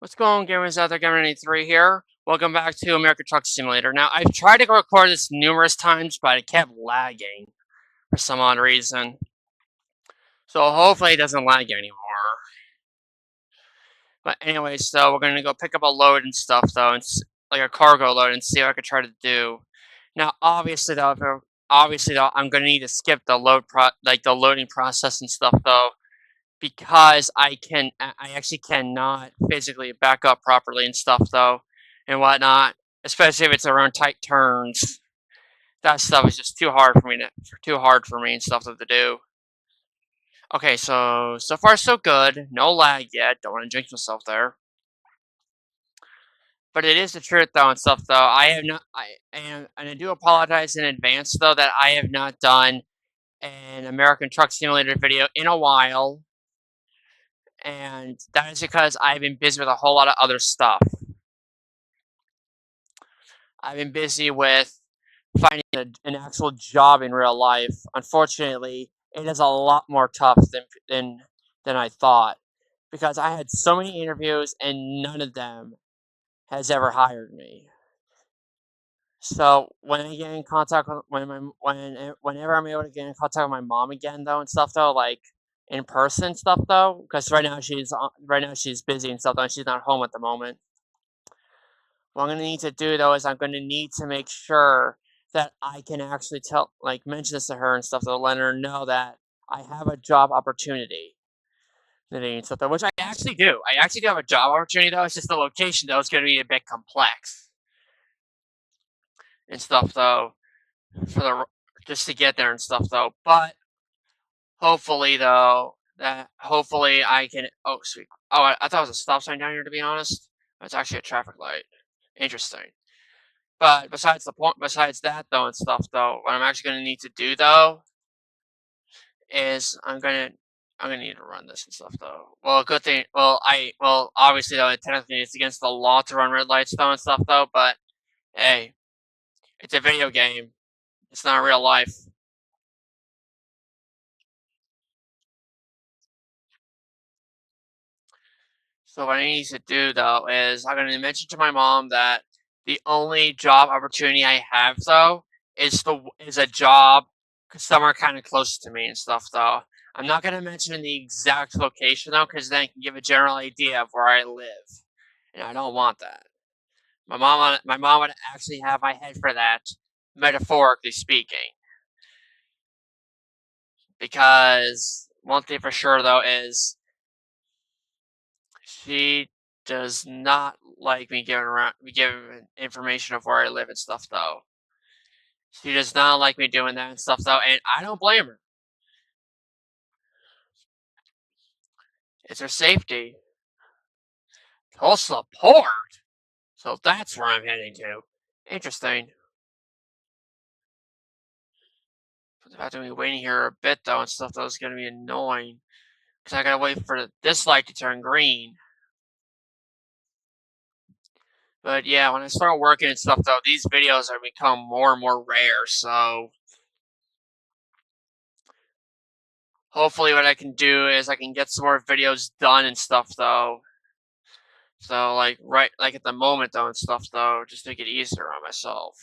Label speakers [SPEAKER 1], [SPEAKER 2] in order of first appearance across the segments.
[SPEAKER 1] What's going on, gamers out there? Gamer93 here. Welcome back to American Truck Simulator. Now, I've tried to record this numerous times, but it kept lagging for some odd reason. So hopefully it doesn't lag anymore. But anyway, so we're going to go pick up a load and stuff, though, and like a cargo load, and see what I can try to do. Now, obviously, though, I'm going to need to skip the the loading process and stuff, though, because I actually cannot physically back up properly and stuff though, and whatnot. Especially if it's around tight turns. That stuff is just too hard for me and stuff to do. Okay, so far so good. No lag yet. Don't want to jinx myself there. But it is the truth though and stuff though. I have not. And I do apologize in advance though that I have not done an American Truck Simulator video in a while. And that is because I've been busy with a whole lot of other stuff. I've been busy with finding an actual job in real life. Unfortunately, it is a lot more tough than I thought, because I had so many interviews and none of them has ever hired me. So when I get in contact with whenever I'm able to get in contact with my mom again though and stuff though, like in person stuff though, because right now she's busy and stuff though, and she's not home at the moment. What I'm going to need to do though is I'm going to need to make sure that I can actually mention this to her and stuff to let her know that I have a job opportunity. Which I actually do. I actually do have a job opportunity though. It's just the location though is going to be a bit complex and stuff though for the just to get there and stuff though. But hopefully though hopefully I can. Oh sweet. Oh, I thought it was a stop sign down here. To be honest, it's actually a traffic light. Interesting. But besides that though and stuff though, what I'm actually gonna need to do though is I'm gonna need to run this and stuff though. Well, good thing. Well obviously though, technically it's against the law to run red lights though and stuff though. But hey, it's a video game. It's not real life. So what I need to do though is I'm gonna mention to my mom that the only job opportunity I have though is a job somewhere kind of close to me and stuff though. I'm not gonna mention the exact location though, because then I can give a general idea of where I live, and I don't want that. My mom would actually have my head for that, metaphorically speaking, because one thing for sure though is she does not like me giving information of where I live and stuff though. She does not like me doing that and stuff though, and I don't blame her. It's her safety. Tulsa Port. So that's where I'm heading to. Interesting. But I have to be waiting here a bit though and stuff though is gonna be annoying. Cause I gotta wait for this light to turn green. But yeah, when I start working and stuff though, these videos are become more and more rare, so hopefully what I can do is I can get some more videos done and stuff though. So like at the moment though and stuff though, just make it easier on myself.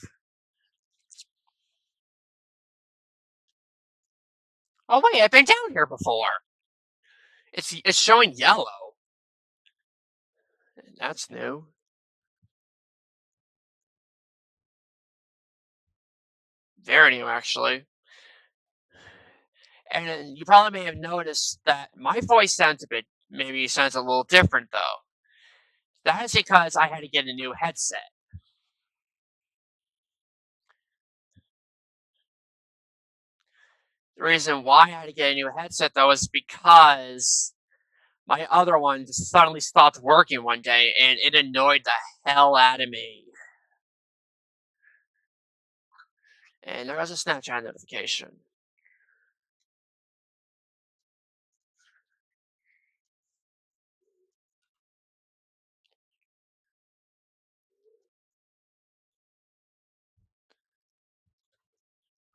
[SPEAKER 1] Oh wait, I've been down here before. It's showing yellow. That's new. Very new actually. And you probably may have noticed that my voice sounds a little different though. That is because I had to get a new headset. The reason why I had to get a new headset though is because my other one just suddenly stopped working one day and it annoyed the hell out of me. And there was a Snapchat notification.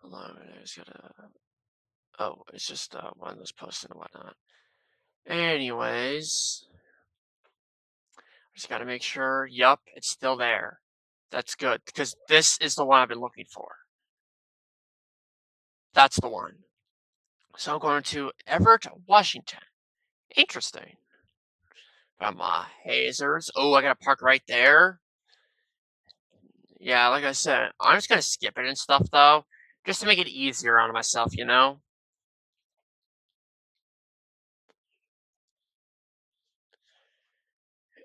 [SPEAKER 1] Hold on, I just gotta. Oh, it's just one of those posts and whatnot. Anyways, Just gotta make sure. Yup, it's still there. That's good because this is the one I've been looking for. That's the one. So I'm going to Everett, Washington. Interesting. Got my hazers. Oh, I gotta park right there. Yeah, like I said, I'm just gonna skip it and stuff though, just to make it easier on myself, you know?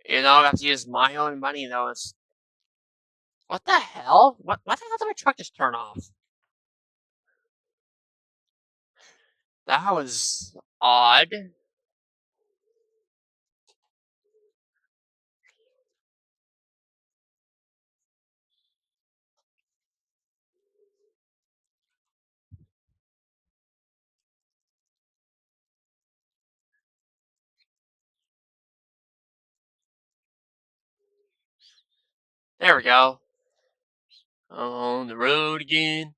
[SPEAKER 1] I have to use my own money though. What the hell? What the hell did my truck just turn off? That was odd. There we go. On the road again.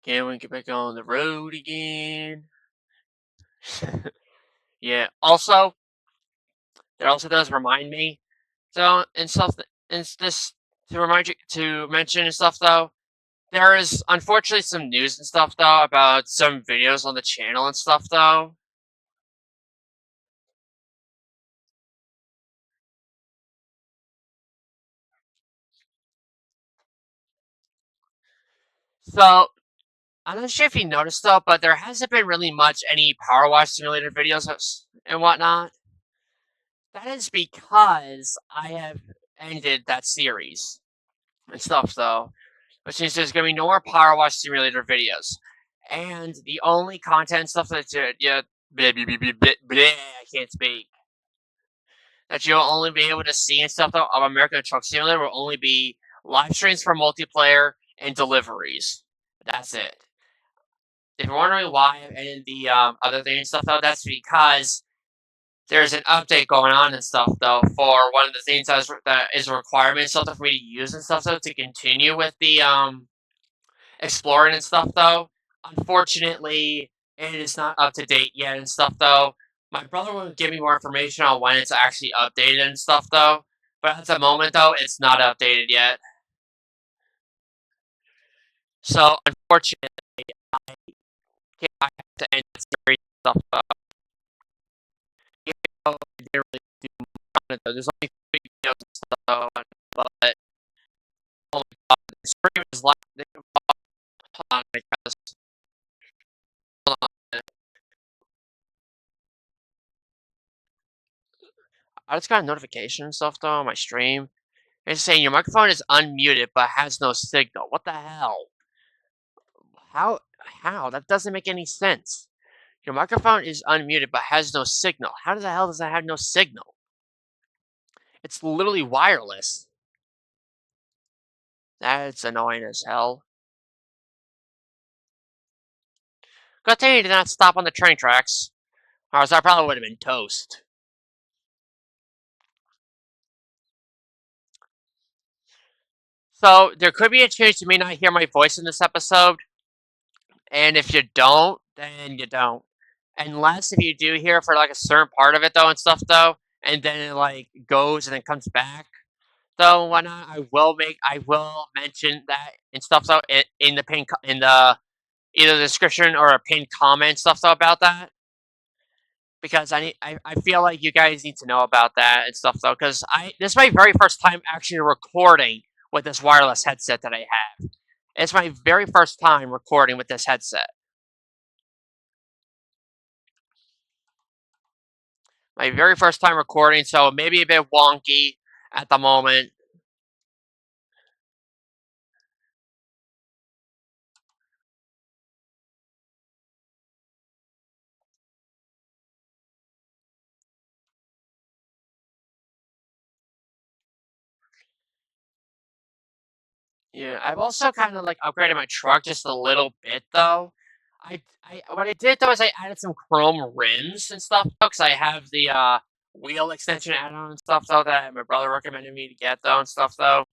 [SPEAKER 1] Can we get back on the road again? Yeah. Also, it also does remind me, so and stuff. And this to remind you to mention and stuff though. There is unfortunately some news and stuff though about some videos on the channel and stuff though. So I'm not sure if you noticed though, but there hasn't been really much any Power Wash Simulator videos and whatnot. That is because I have ended that series and stuff though, which means there's gonna be no more Power Wash Simulator videos. And the only content stuff that's yeah, I can't speak. That you'll only be able to see and stuff though of American Truck Simulator will only be live streams for multiplayer and deliveries. That's it. If you're wondering why I ended the other thing and stuff though, that's because there's an update going on and stuff though for one of the things that is a requirement and stuff for me to use and stuff though to continue with the exploring and stuff though. Unfortunately, it is not up to date yet and stuff though. My brother will give me more information on when it's actually updated and stuff though. But at the moment though, it's not updated yet. So unfortunately, I have to end the series and stuff though. Even though I didn't really do much on it, though. There's only three videos and stuff though, but oh my god, the stream is like hold on, because hold on. I just got a notification and stuff though on my stream. It's saying your microphone is unmuted but has no signal. What the hell? How? How? That doesn't make any sense. Your microphone is unmuted but has no signal. How the hell does that have no signal? It's literally wireless. That's annoying as hell. Good thing you did not stop on the train tracks, or else I probably would have been toast. So there could be a chance you may not hear my voice in this episode, and if you don't, then you don't. Unless if you do hear for like a certain part of it though and stuff though, and then it like goes and then comes back though and whatnot, I will mention that and stuff though in the in the either the description or a pinned comment stuff though about that. Because I feel like you guys need to know about that and stuff though, because I this is my very first time actually recording with this wireless headset that I have. It's my very first time recording with this headset. My very first time recording, so maybe a bit wonky at the moment. Yeah, I've also kind of like upgraded my truck just a little bit though. I what I did though is I added some chrome rims and stuff because I have the wheel extension add-on and stuff though that my brother recommended me to get though and stuff though.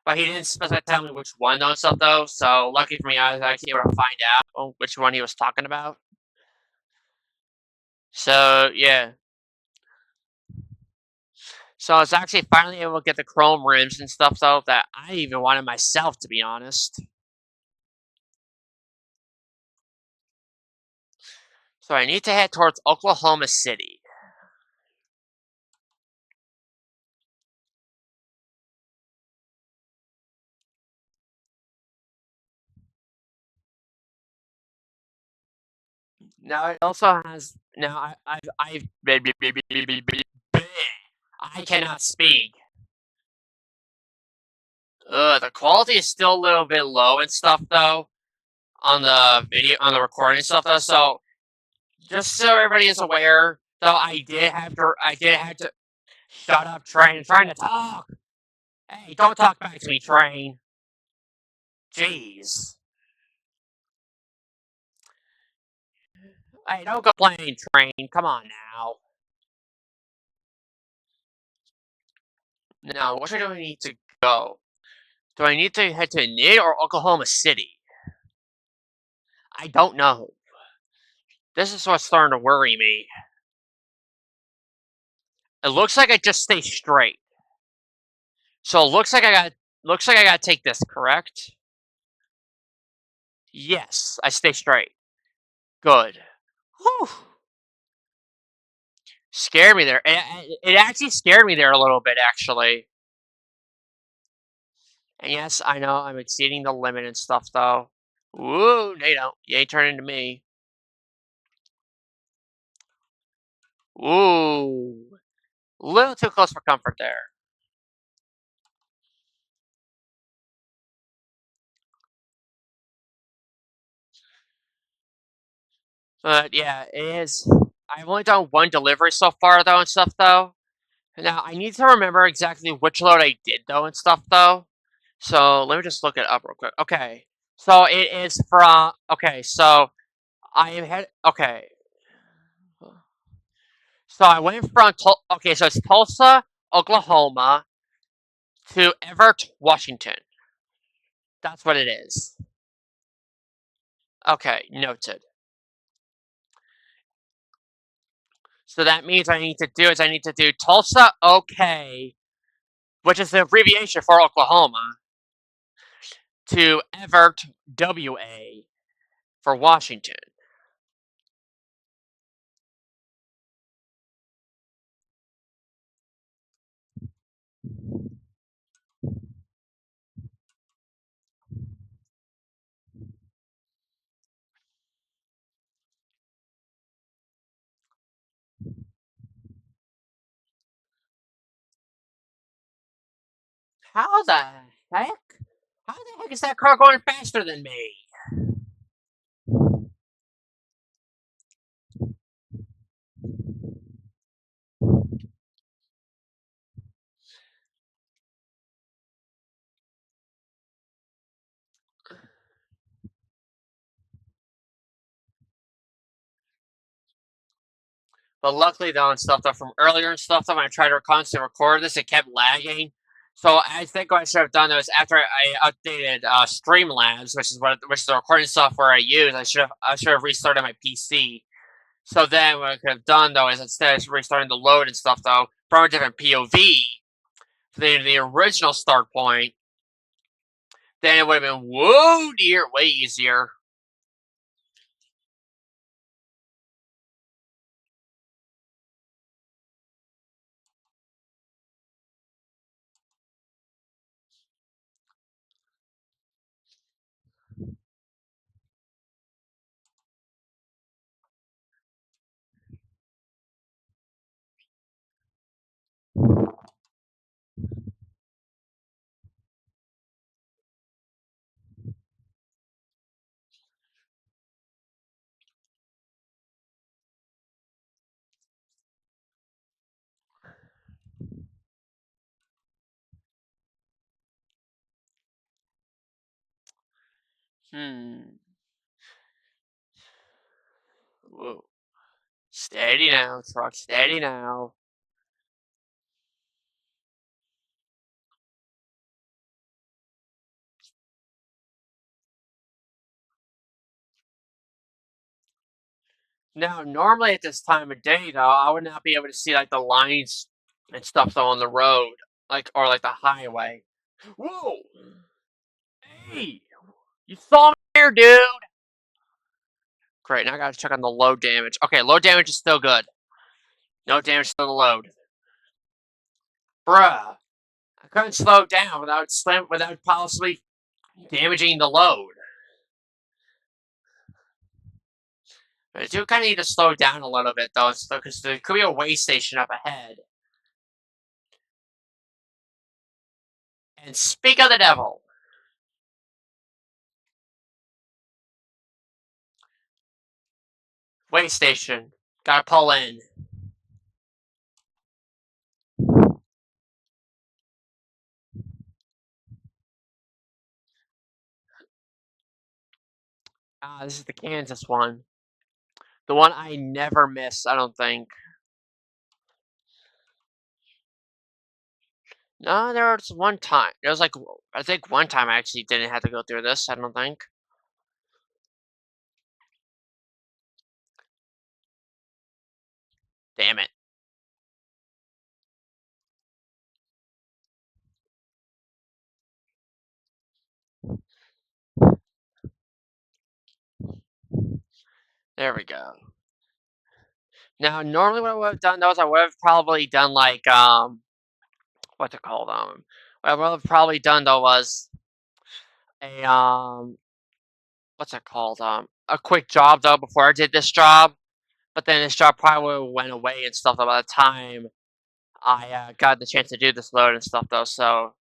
[SPEAKER 1] But he didn't specify tell me which one though and stuff though. So lucky for me, I was actually able to find out which one he was talking about. So yeah, So I was actually finally able to get the chrome rims and stuff though that I even wanted myself, to be honest. So I need to head towards Oklahoma City. Now it also has. Now I cannot speak. The quality is still a little bit low and stuff though on the video, on the recording stuff though. So just so everybody is aware, though, I did have to shut up, Train. I'm trying to talk. Hey, don't talk back to me, Train. Jeez. Hey, don't complain, Train. Come on now. Now, where do I need to go? Do I need to head to Nid or Oklahoma City? I don't know. This is what's starting to worry me. It looks like I just stay straight. So it looks like I gotta take this, correct? Yes, I stay straight. Good. Whew. Scared me there. It actually scared me there a little bit, actually. And yes, I know I'm exceeding the limit and stuff, though. Woo, they don't. You ain't turning to me. Ooh. A little too close for comfort there. But yeah, it is. I've only done one delivery so far, though, and stuff, though. Now, I need to remember exactly which load I did, though, and stuff, though. So, let me just look it up real quick. Okay. So, it is from... Okay, so... I am head... Okay. So, I went from... Okay, so it's Tulsa, Oklahoma, to Everett, Washington. That's what it is. Okay, noted. So, that means I need to do Tulsa, OK, which is the abbreviation for Oklahoma, to Everett, WA, for Washington. How the heck? How the heck is that car going faster than me? But luckily, though, and stuff, though, from earlier and stuff, though, when I tried to constantly record this, it kept lagging. So I think what I should have done though is after I updated Streamlabs, which is the recording software I use, I should have restarted my PC. So then what I could have done though is instead of restarting the load and stuff though from a different POV for the original start point, then it would have been way easier. Hmm. Whoa. Steady now, truck. Steady now. Now, normally at this time of day, though, I would not be able to see like the lines and stuff though on the road, or like the highway. Whoa! Hey, you saw me here, dude. Great. Now I gotta check on the load damage. Okay, load damage is still good. No damage to the load. Bruh, I couldn't slow down without possibly damaging the load. I do kind of need to slow down a little bit though, because there could be a way station up ahead. And speak of the devil. Way station. Gotta pull in. This is the Kansas one. The one I never miss, I don't think. No, there was one time. There was I think one time I actually didn't have to go through this, I don't think. Damn it. There we go. Now, normally what I would have done though is I would have probably done what's it called? What I would have probably done though was a what's it called? A quick job though before I did this job. But then this job probably went away and stuff though by the time I got the chance to do this load and stuff though. So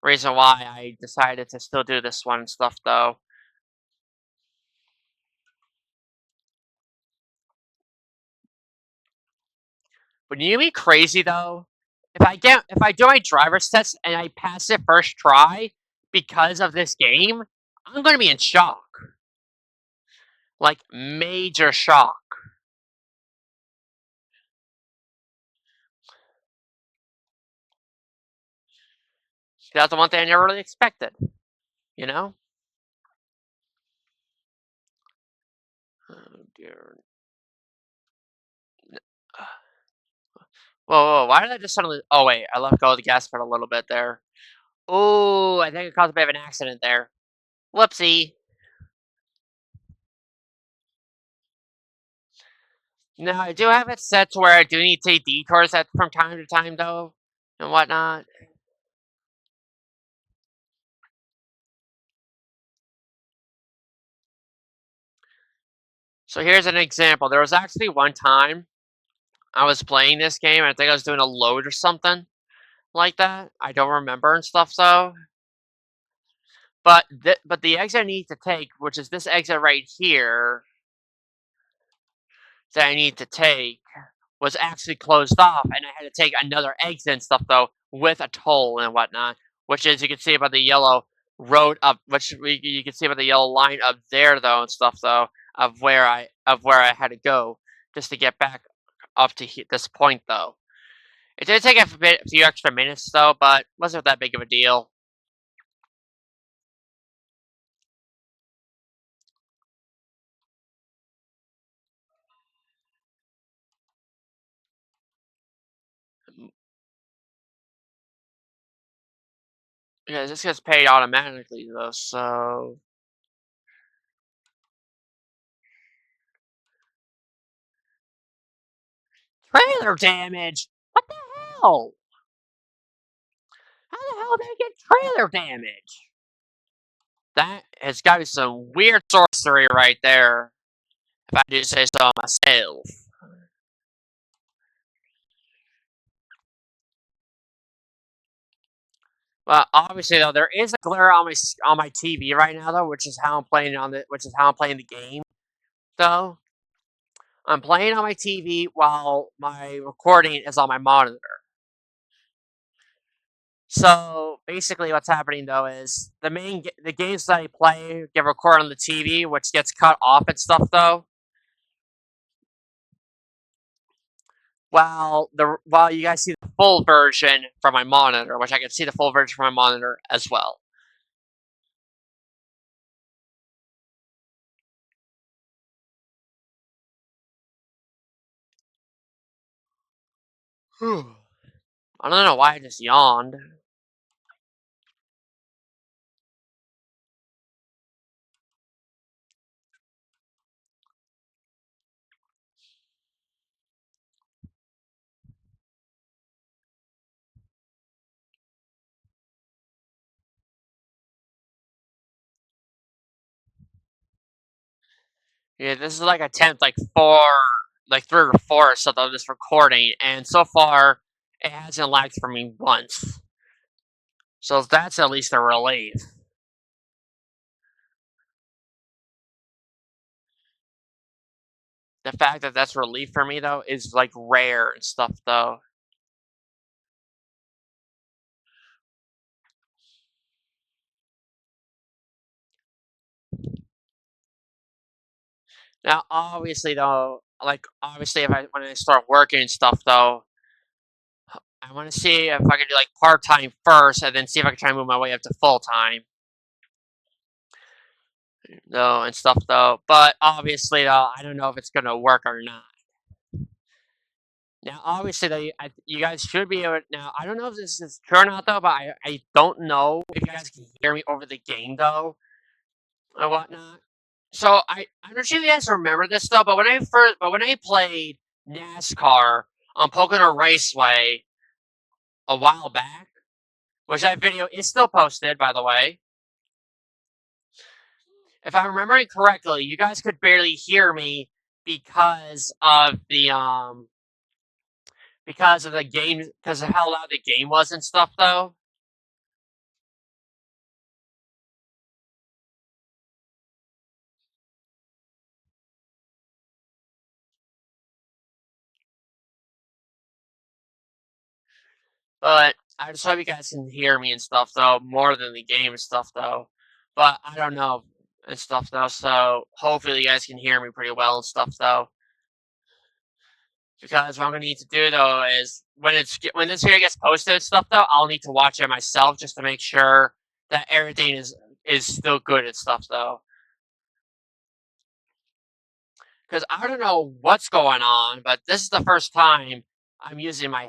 [SPEAKER 1] reason why I decided to still do this one and stuff though. Would you be crazy though? If I do my driver's test and I pass it first try because of this game, I'm gonna be in shock. Like major shock. That's the one thing I never really expected. You know? Oh dear. Whoa, why did I just suddenly... Oh wait, I let go of the gas pedal a little bit there. Oh, I think it caused a bit of an accident there. Whoopsie. Now, I do have it set to where I do need to take detours from time to time, though, and whatnot. So here's an example. There was actually one time I was playing this game, and I think I was doing a load or something like that. I don't remember and stuff, though. But the exit I need to take, which is this exit right here, that I need to take, was actually closed off, and I had to take another exit and stuff though, with a toll and whatnot. Which is you can see about the yellow road up, you can see about the yellow line up there though and stuff though of where I had to go just to get back up to this point though. It did take a few extra minutes though, but wasn't that big of a deal. Because this gets paid automatically though, so trailer damage. What the hell? How the hell did I get trailer damage? That has got to be some weird sorcery right there, if I do say so myself. Well, obviously though, there is a glare on my TV right now though, which is how I'm playing the game. Though I'm playing on my TV while my recording is on my monitor. So basically, what's happening though is the games that I play get recorded on the TV, which gets cut off and stuff though. While you guys see the full version from my monitor, which I can see the full version from my monitor as well. I don't know why I just yawned. Yeah, this is like attempt like three or four or something of this recording, and so far it hasn't lagged for me once. So that's at least a relief. The fact that that's relief for me though is like rare and stuff though. Now, obviously though, like obviously if I when I start working and stuff though, I want to see if I can do like part time first, and then see if I can try and move my way up to full time. Though and stuff though, but obviously though, I don't know if it's gonna work or not. Now, obviously though, you guys should be able. Now, I don't know if this is true or not though, but I don't know if you guys can hear me over the game though or whatnot. So I'm not sure if you guys remember this though, but when I played NASCAR on Pocono Raceway a while back, which that video is still posted by the way. If I'm remembering correctly, you guys could barely hear me because of the game, because of how loud the game was and stuff though. But I just hope you guys can hear me and stuff though, more than the game and stuff though. But I don't know and stuff though, so hopefully you guys can hear me pretty well and stuff though. Because what I'm gonna need to do though is when this video gets posted and stuff though, I'll need to watch it myself just to make sure that everything is still good and stuff though. Because I don't know what's going on, but this is the first time I'm using my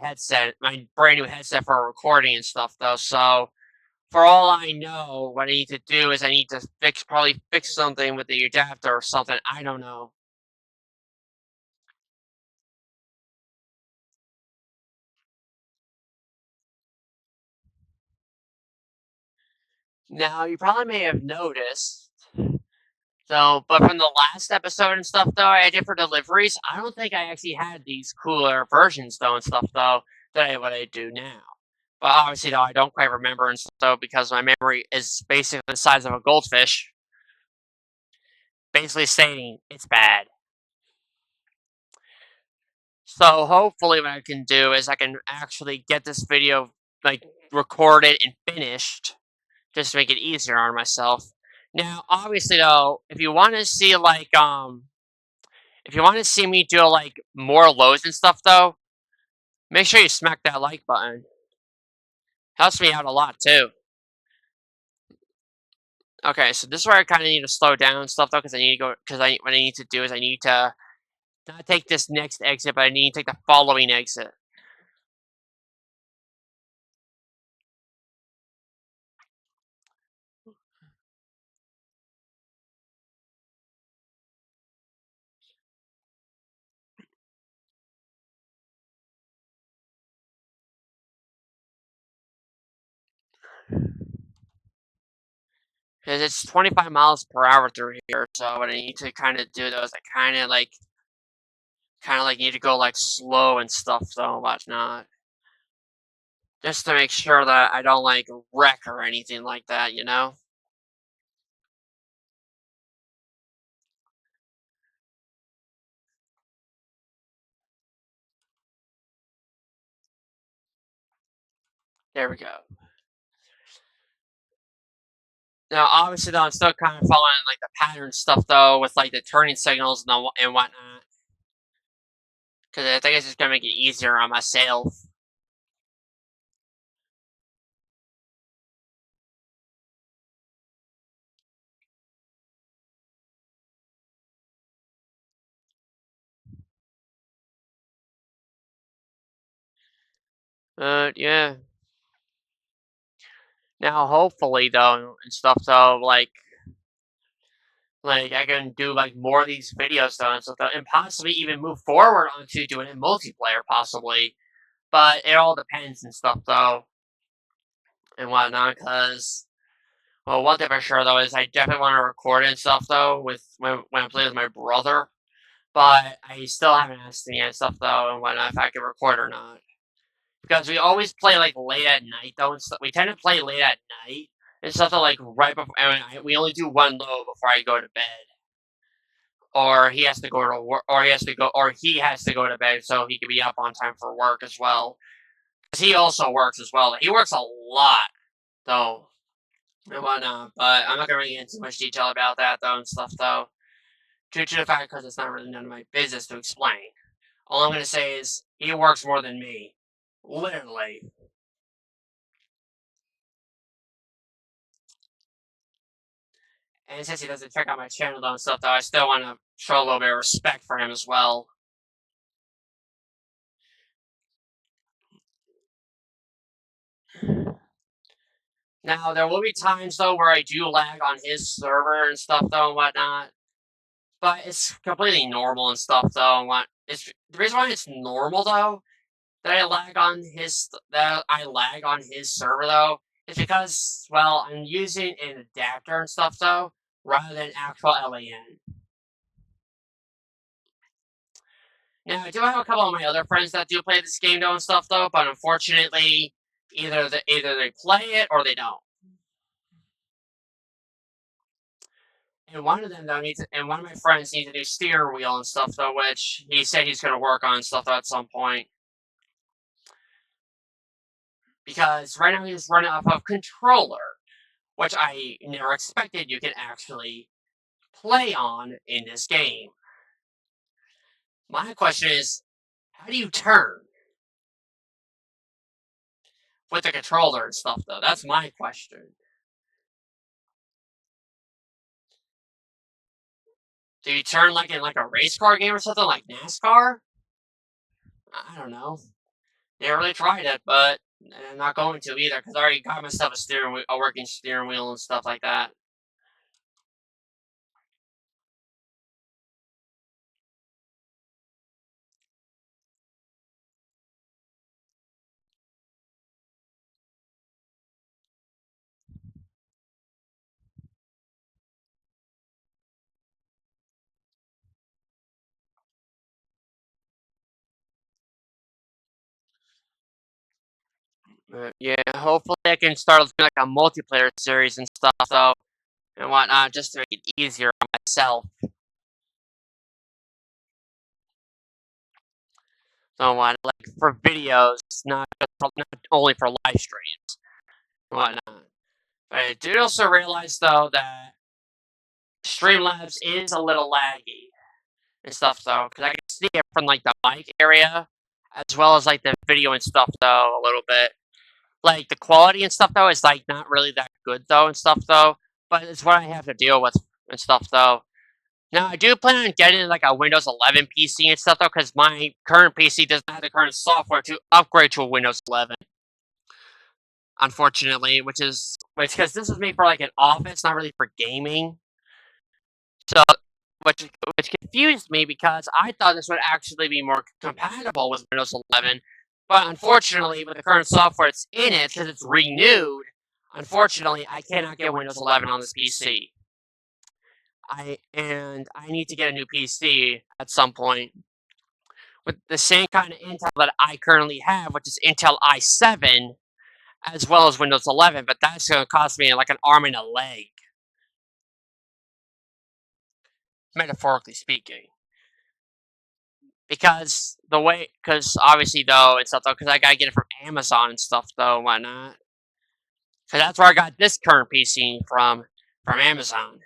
[SPEAKER 1] brand new headset for recording and stuff though. So for all I know, what I need to do is I need to probably fix something with the adapter or something. I don't know. Now you probably may have noticed. So, but from the last episode and stuff though, I did for deliveries. I don't think I actually had these cooler versions though and stuff though what I do now. But obviously though, I don't quite remember and stuff though because my memory is basically the size of a goldfish, basically stating it's bad. So hopefully what I can do is I can actually get this video like recorded and finished just to make it easier on myself. Now, obviously though, if you want to see me do like more loads and stuff though, make sure you smack that like button. Helps me out a lot too. Okay, so this is where I kind of need to slow down and stuff though, because I need to go. Because what I need to do is I need to not take this next exit, but I need to take the following exit. Because it's 25 miles per hour through here, so what I need to kind of do though is I kind of like need to go like slow and stuff though, whatnot, just to make sure that I don't like wreck or anything like that, you know. There we go. Now, obviously, though, I'm still kind of following like the pattern stuff though, with like the turning signals and whatnot, because I think it's just gonna make it easier on myself. Yeah. Now, hopefully, though, and stuff, though, like I can do like more of these videos, though, and stuff, though, and possibly even move forward onto doing it multiplayer, possibly. But it all depends and stuff, though, and whatnot. Because, well, one thing for sure, though, is I definitely want to record it and stuff, though, with when I play with my brother. But I still haven't asked him yet and stuff, though, and whatnot, if I can record or not. Because we always play like late at night though, and stuff. We tend to play late at night and stuff. That like right before, we only do one load before I go to bed, or he has to go to work, or he has to go to bed so he can be up on time for work as well. Because he also works as well. He works a lot though and whatnot. But I'm not gonna really get into too much detail about that though and stuff though, due to the fact because it's not really none of my business to explain. All I'm gonna say is he works more than me, literally. And since he doesn't check out my channel though and stuff, though, I still want to show a little bit of respect for him as well. Now, there will be times though where I do lag on his server and stuff though and whatnot, but it's completely normal and stuff though. And what it's the reason why it's normal though that I lag on his server though is because well I'm using an adapter and stuff though rather than actual LAN. Now, I do have a couple of my other friends that do play this game though and stuff though, but unfortunately, either they play it or they don't. And one of them though and one of my friends needs a new steering wheel and stuff though, which he said he's gonna work on stuff at some point. Because right now he's running off of controller, which I never expected you can actually play on in this game. My question is, how do you turn with the controller and stuff though? That's my question. Do you turn like in like a race car game or something like NASCAR? I don't know. Never really tried it, but I'm not going to either because I already got myself a working steering wheel and stuff like that. But yeah, hopefully I can start like a multiplayer series and stuff though and whatnot just to make it easier on myself. So what like for videos, not only for live streams and whatnot. But I did also realize though that Streamlabs is a little laggy and stuff though, because I can see it from like the mic area, as well as like the video and stuff though a little bit. Like the quality and stuff though is like not really that good though and stuff though, but it's what I have to deal with and stuff though. Now I do plan on getting like a Windows 11 PC and stuff though, because my current PC doesn't have the current software to upgrade to a Windows 11. Unfortunately, which because this was made for like an office, not really for gaming. So, which confused me because I thought this would actually be more compatible with Windows 11, but unfortunately, with the current software that's in it, because it's renewed, unfortunately, I cannot get Windows 11 on this PC. I need to get a new PC at some point with the same kind of Intel that I currently have, which is Intel i7, as well as Windows 11. But that's going to cost me like an arm and a leg, metaphorically speaking. Because obviously though and stuff though, because I gotta get it from Amazon and stuff though and whatnot. Because that's where I got this current PC from Amazon.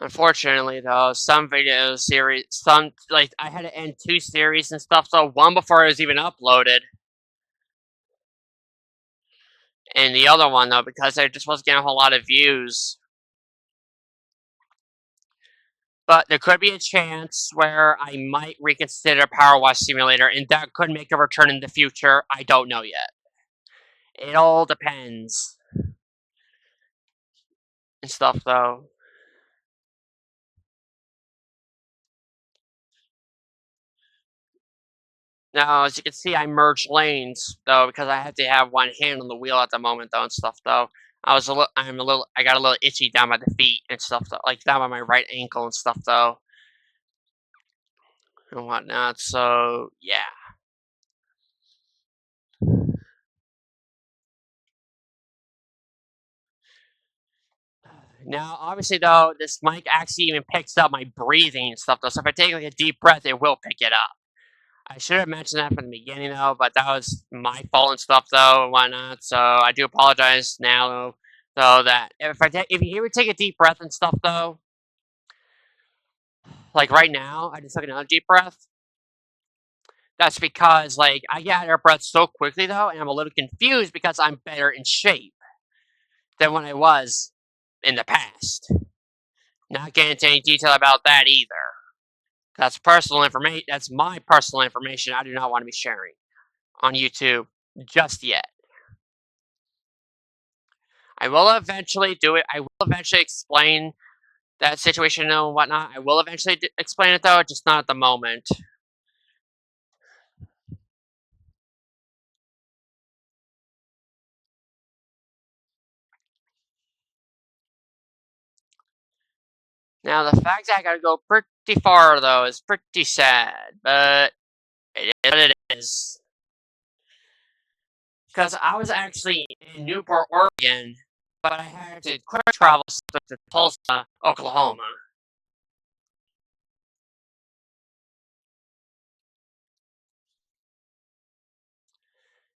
[SPEAKER 1] Unfortunately, though, some video series, some like I had to end 2 series and stuff. So one before it was even uploaded, and the other one though because I just wasn't getting a whole lot of views. But there could be a chance where I might reconsider Power Wash Simulator, and that could make a return in the future. I don't know yet. It all depends and stuff, though. Now, as you can see, I merged lanes though because I have to have one hand on the wheel at the moment, though, and stuff. Though I got a little itchy down by the feet and stuff, though, like down by my right ankle and stuff, though, and whatnot. So yeah. Now, obviously, though, this mic actually even picks up my breathing and stuff, though. So if I take like a deep breath, it will pick it up. I should have mentioned that from the beginning, though, but that was my fault and stuff, though, and whatnot. So I do apologize now, though, that if you hear me take a deep breath and stuff, though, like right now, I just took another deep breath. That's because like I get out of breath so quickly, though, and I'm a little confused because I'm better in shape than when I was in the past. Not getting into any detail about that either. That's personal information. That's my personal information. I do not want to be sharing on YouTube just yet. I will eventually do it. I will eventually explain that situation and whatnot. I will eventually explain it though, just not at the moment. Now, the fact that I gotta go pretty far though is pretty sad, but it is what it is. Because I was actually in Newport, Oregon, but I had to quick travel to Tulsa, Oklahoma.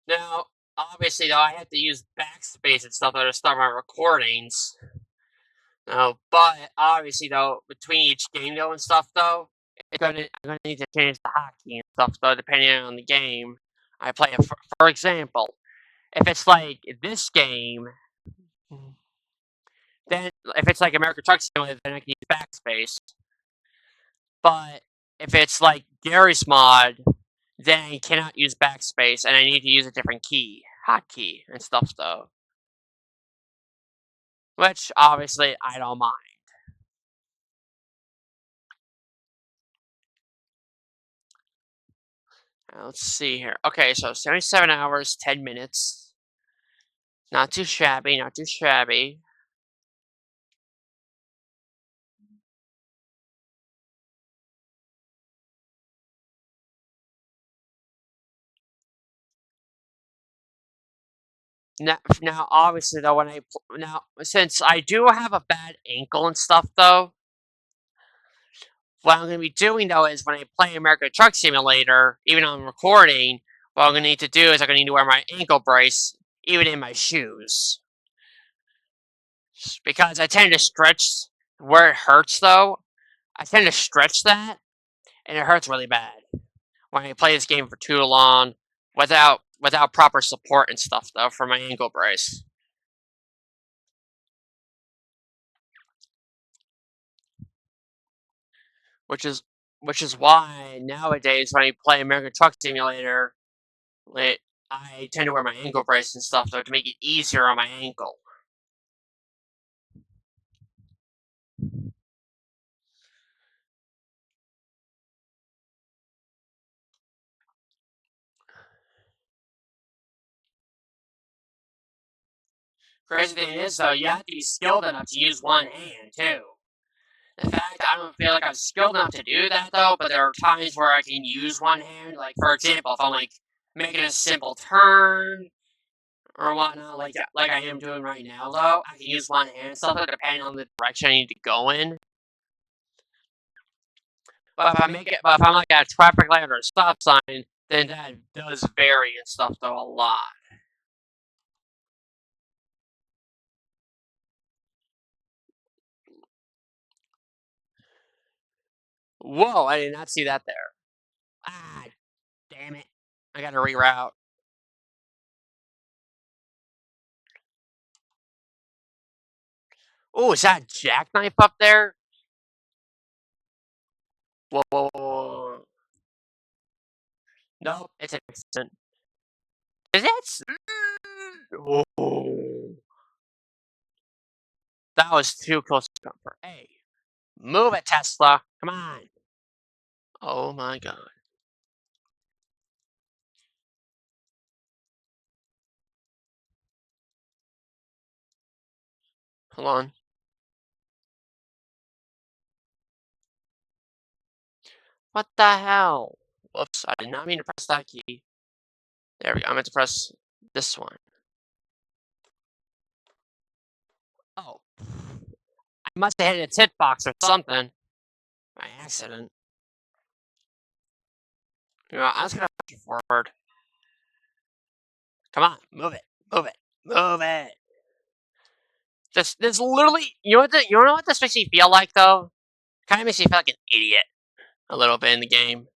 [SPEAKER 1] Now, obviously, though, I had to use backspace and stuff to start my recordings. But obviously, though, between each game, though, and stuff, though, I'm gonna need to change the hotkey and stuff, though, depending on the game I play. For example, if it's like this game, then if it's like American Truck Simulator, then I can use backspace. But if it's like Gary's mod, then I cannot use backspace, and I need to use a different key, hotkey, and stuff, though. Which obviously I don't mind. Let's see here. Okay, so 77 hours, 10 minutes. Not too shabby, not too shabby. Now, obviously, though, now since I do have a bad ankle and stuff, though, what I'm going to be doing though is when I play American Truck Simulator, even on recording, what I'm going to need to do is I'm going to need to wear my ankle brace, even in my shoes, because I tend to stretch where it hurts. Though I tend to stretch that, and it hurts really bad when I play this game for too long without proper support and stuff though for my ankle brace. Which is which is why nowadays when I play American Truck Simulator, like, I tend to wear my ankle brace and stuff though to make it easier on my ankle. Crazy thing is though, you have to be skilled enough to use one hand too. In fact, I don't feel like I'm skilled enough to do that though, but there are times where I can use one hand. Like for example, if I'm like making a simple turn or whatnot, like I am doing right now though, I can use one hand stuff depending on the direction I need to go in. But if I'm like at a traffic light or a stop sign, then that does vary and stuff though a lot. Whoa, I did not see that there. Ah, damn it. I gotta reroute. Oh, is that a jackknife up there? Whoa, whoa, whoa. Nope, it's an accident. Is it? Oh, that was too close to comfort. Hey, move it, Tesla. Come on. Oh my god. Hold on. What the hell? Whoops, I did not mean to press that key. There we go. I meant to press this one. Oh, I must have hit a tit box or something by accident. You know, I was gonna push you forward. Come on, move it, move it, move it. This literally, you know what this makes me feel like though? Kind of makes me feel like an idiot a little bit in the game.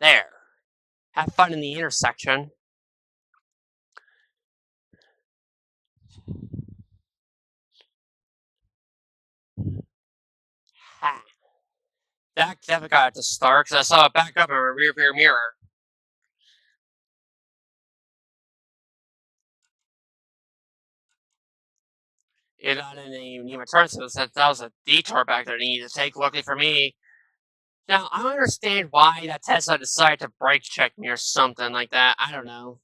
[SPEAKER 1] There, have fun in the intersection. Ha. That definitely got it to start because I saw it back up in my rear view mirror. You know, I didn't even need my turn, so that was a detour back there I needed to take. Luckily for me. Now, I don't understand why that Tesla decided to brake check me or something like that. I don't know.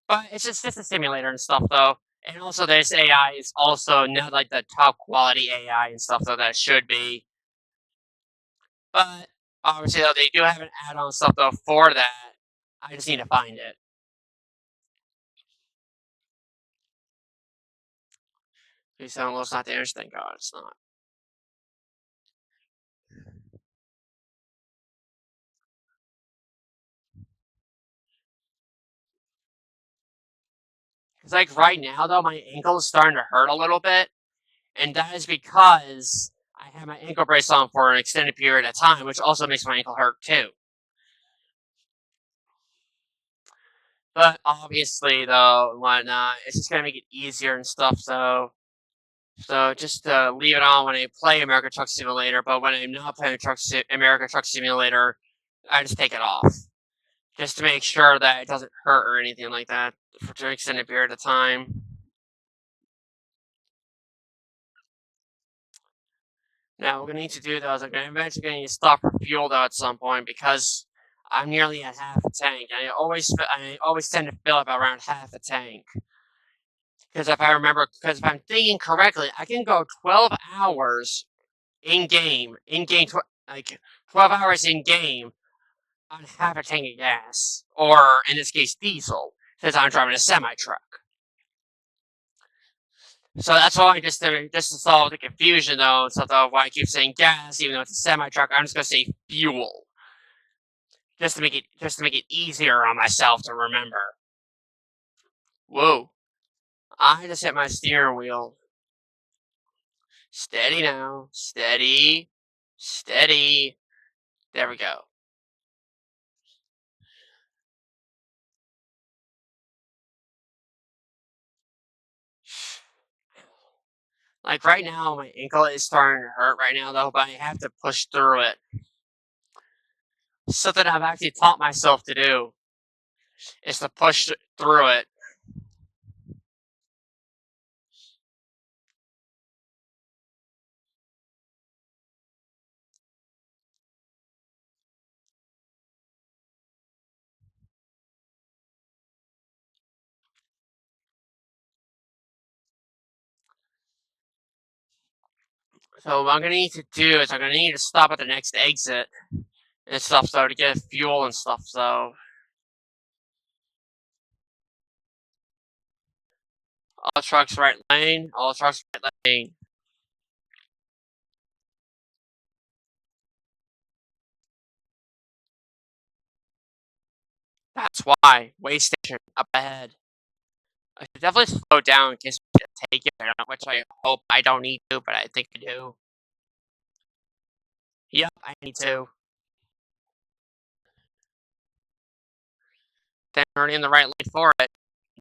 [SPEAKER 1] But it's just a simulator and stuff, though. And also, this AI is also not like the top quality AI and stuff, though, that it should be. But obviously, though, they do have an add-on stuff, though, for that. I just need to find it. Please tell me it's not damaged. Thank God it's not. Because, like, right now, though, my ankle is starting to hurt a little bit. And that is because I have my ankle brace on for an extended period of time, which also makes my ankle hurt, too. But obviously, though, and whatnot, it's just gonna make it easier and stuff. So just leave it on when I play American Truck Simulator. But when I'm not playing American Truck Simulator, I just take it off, just to make sure that it doesn't hurt or anything like that for an extended period of time. Now, what we're gonna need to do though is I'm gonna eventually gonna need to stop for fuel though at some point because I'm nearly at half a tank. I always tend to fill up around half a tank. Because if I'm thinking correctly, I can go 12 hours like 12 hours in game on half a tank of gas, or in this case, diesel, since I'm driving a semi truck. So that's why just to solve the confusion though, and stuff though, why I keep saying gas, even though it's a semi truck, I'm just gonna say fuel, just to make it easier on myself to remember. Whoa! I just hit my steering wheel. Steady now, steady, steady. There we go. Like right now, my ankle is starting to hurt right now though, but I have to push through it. Something I've actually taught myself to do is to push through it. So what I'm gonna need to do is I'm gonna need to stop at the next exit and stuff so to get fuel and stuff. So all trucks right lane, all trucks right lane. That's why way station up ahead. I should definitely slow down in case take it, which I hope I don't need to, but I think I do. Yep, I need to. Then turn in the right lane for it.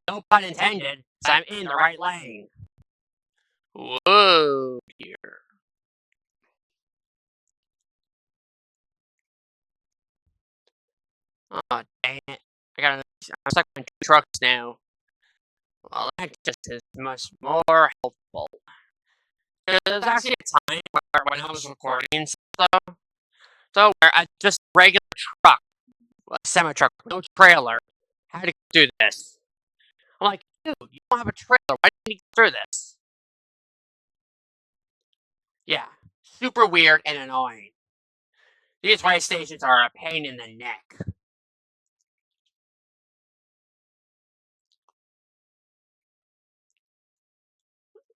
[SPEAKER 1] No pun intended, so I'm in the right lane. Whoa, dear. Oh, dang it. I'm stuck on 2 trucks now. Well, that just is much more helpful. There's actually a time when I was recording stuff, so where I just regular truck, a semi truck, no trailer, had to do this. I'm like, dude, you don't have a trailer. Why do you need to go through this? Yeah, super weird and annoying. These way stations are a pain in the neck.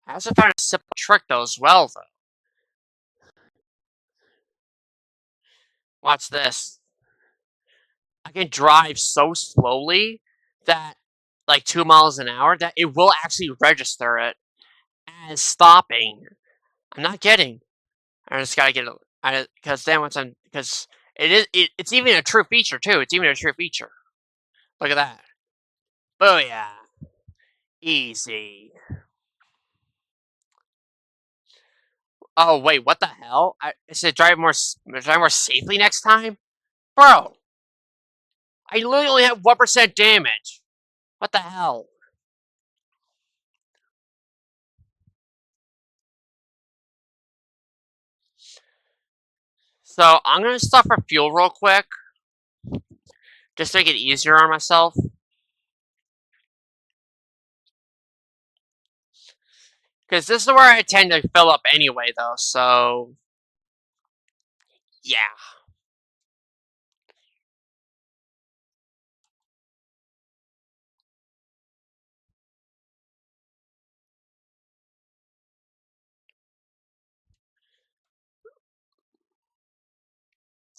[SPEAKER 1] I also found a simple trick though as well though. Watch this. I can drive so slowly that like 2 miles an hour that it will actually register it as stopping. I'm not kidding. I just gotta get it because then once I'm because it's even a true feature too. It's even a true feature. Look at that. Booyah. Easy. Oh wait, what the hell? I said drive more safely next time, bro. I literally only have 1% damage. What the hell? So I'm gonna stop for fuel real quick, just to make it easier on myself. Because this is where I tend to fill up anyway, though. So yeah.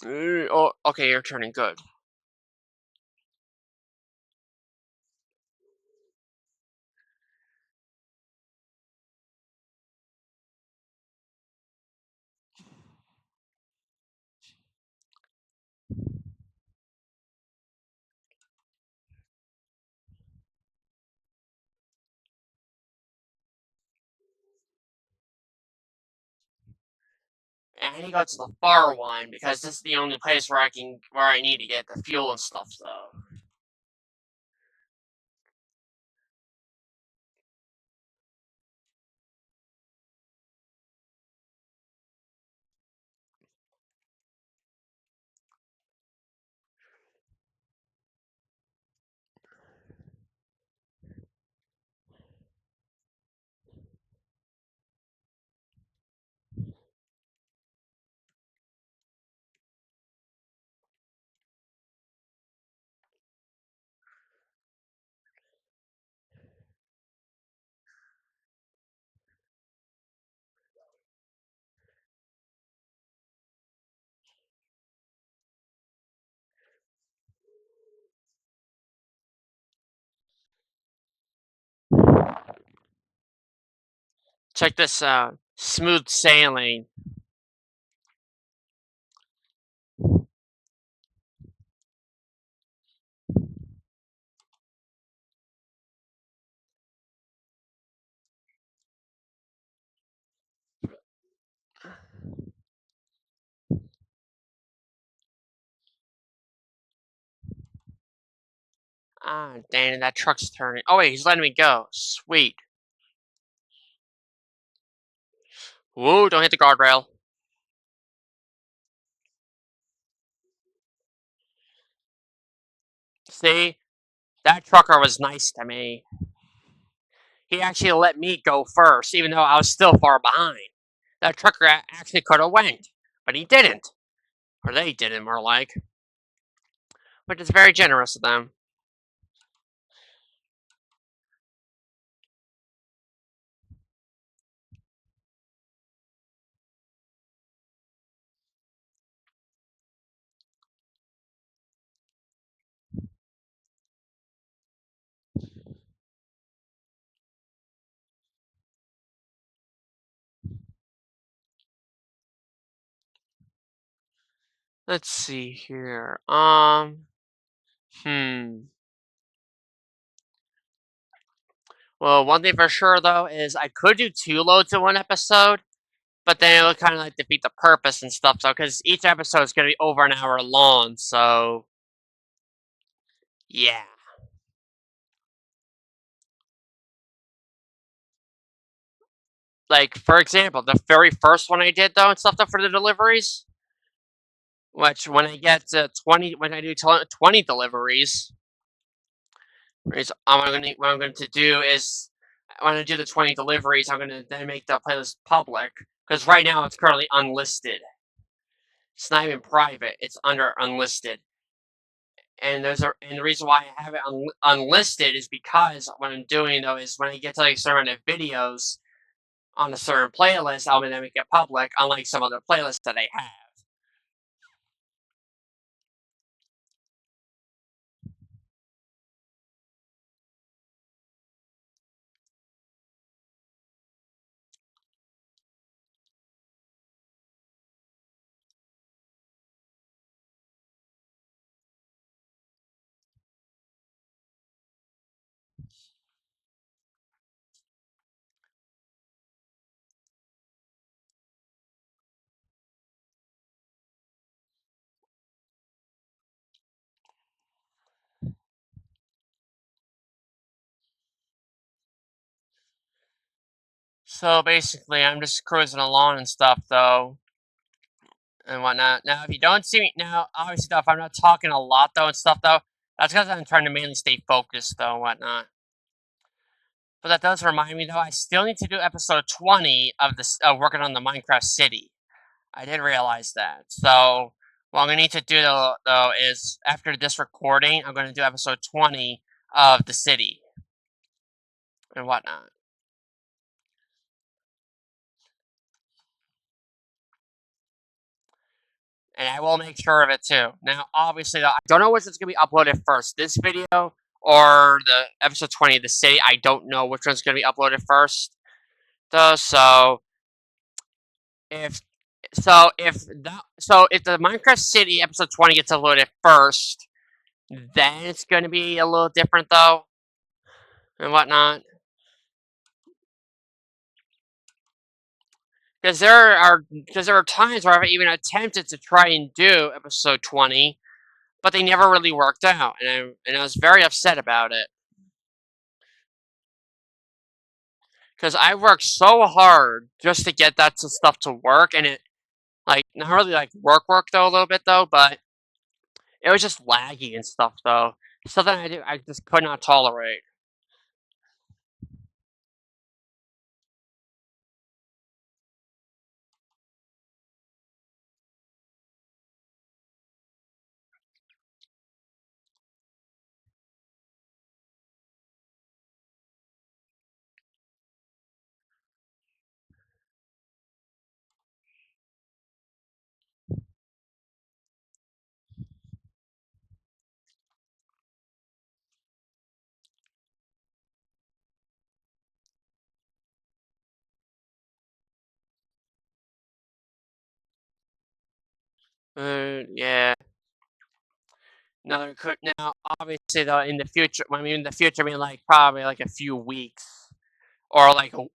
[SPEAKER 1] Oh, okay, you're turning good. And I need to go to the far one because this is the only place where I need to get the fuel and stuff. Though. Check this out. Smooth sailing. Ah, dang it, that truck's turning. Oh wait, he's letting me go. Sweet. Whoa, don't hit the guardrail. See? That trucker was nice to me. He actually let me go first, even though I was still far behind. That trucker actually could have went, but he didn't. Or they didn't, more like. Which is very generous of them. Let's see here. Hmm. Well, one thing for sure though is I could do two loads in one episode, but then it would kind of like defeat the purpose and stuff. So, because each episode is going to be over an hour long, so yeah. Like for example, the very first one I did though and stuff though for the deliveries, which when I get to 20, when I do 20 deliveries, what I'm going to do is when I do the 20 deliveries, I'm going to then make the playlist public because right now it's currently unlisted. It's not even private; it's under unlisted. And the reason why I have it unlisted is because what I'm doing though is when I get to like a certain amount of videos on a certain playlist, I'll then make it public, unlike some other playlists that I have. So basically, I'm just cruising along and stuff though, and whatnot. Now, if you don't see me now, obviously, though, if I'm not talking a lot though and stuff though, that's because I'm trying to mainly stay focused though and whatnot. But that does remind me though, I still need to do episode 20 of this working on the Minecraft city. I did realize that. So what I'm gonna need to do though is after this recording, I'm gonna do episode 20 of the city and whatnot. And I will make sure of it too. Now, obviously, though, I don't know which one's gonna be uploaded first, this video or the episode 20 of the city. I don't know which one's gonna be uploaded first, though. If if the Minecraft City episode 20 gets uploaded first, then it's gonna be a little different though and whatnot. Because there are times where I've even attempted to try and do episode 20, but they never really worked out, and I was very upset about it. Because I worked so hard just to get that stuff to work, and it like not really like work though a little bit though, but it was just laggy and stuff though. Something I just could not tolerate. Yeah. Now obviously though in the future. I mean in the future, I mean like probably like a few weeks or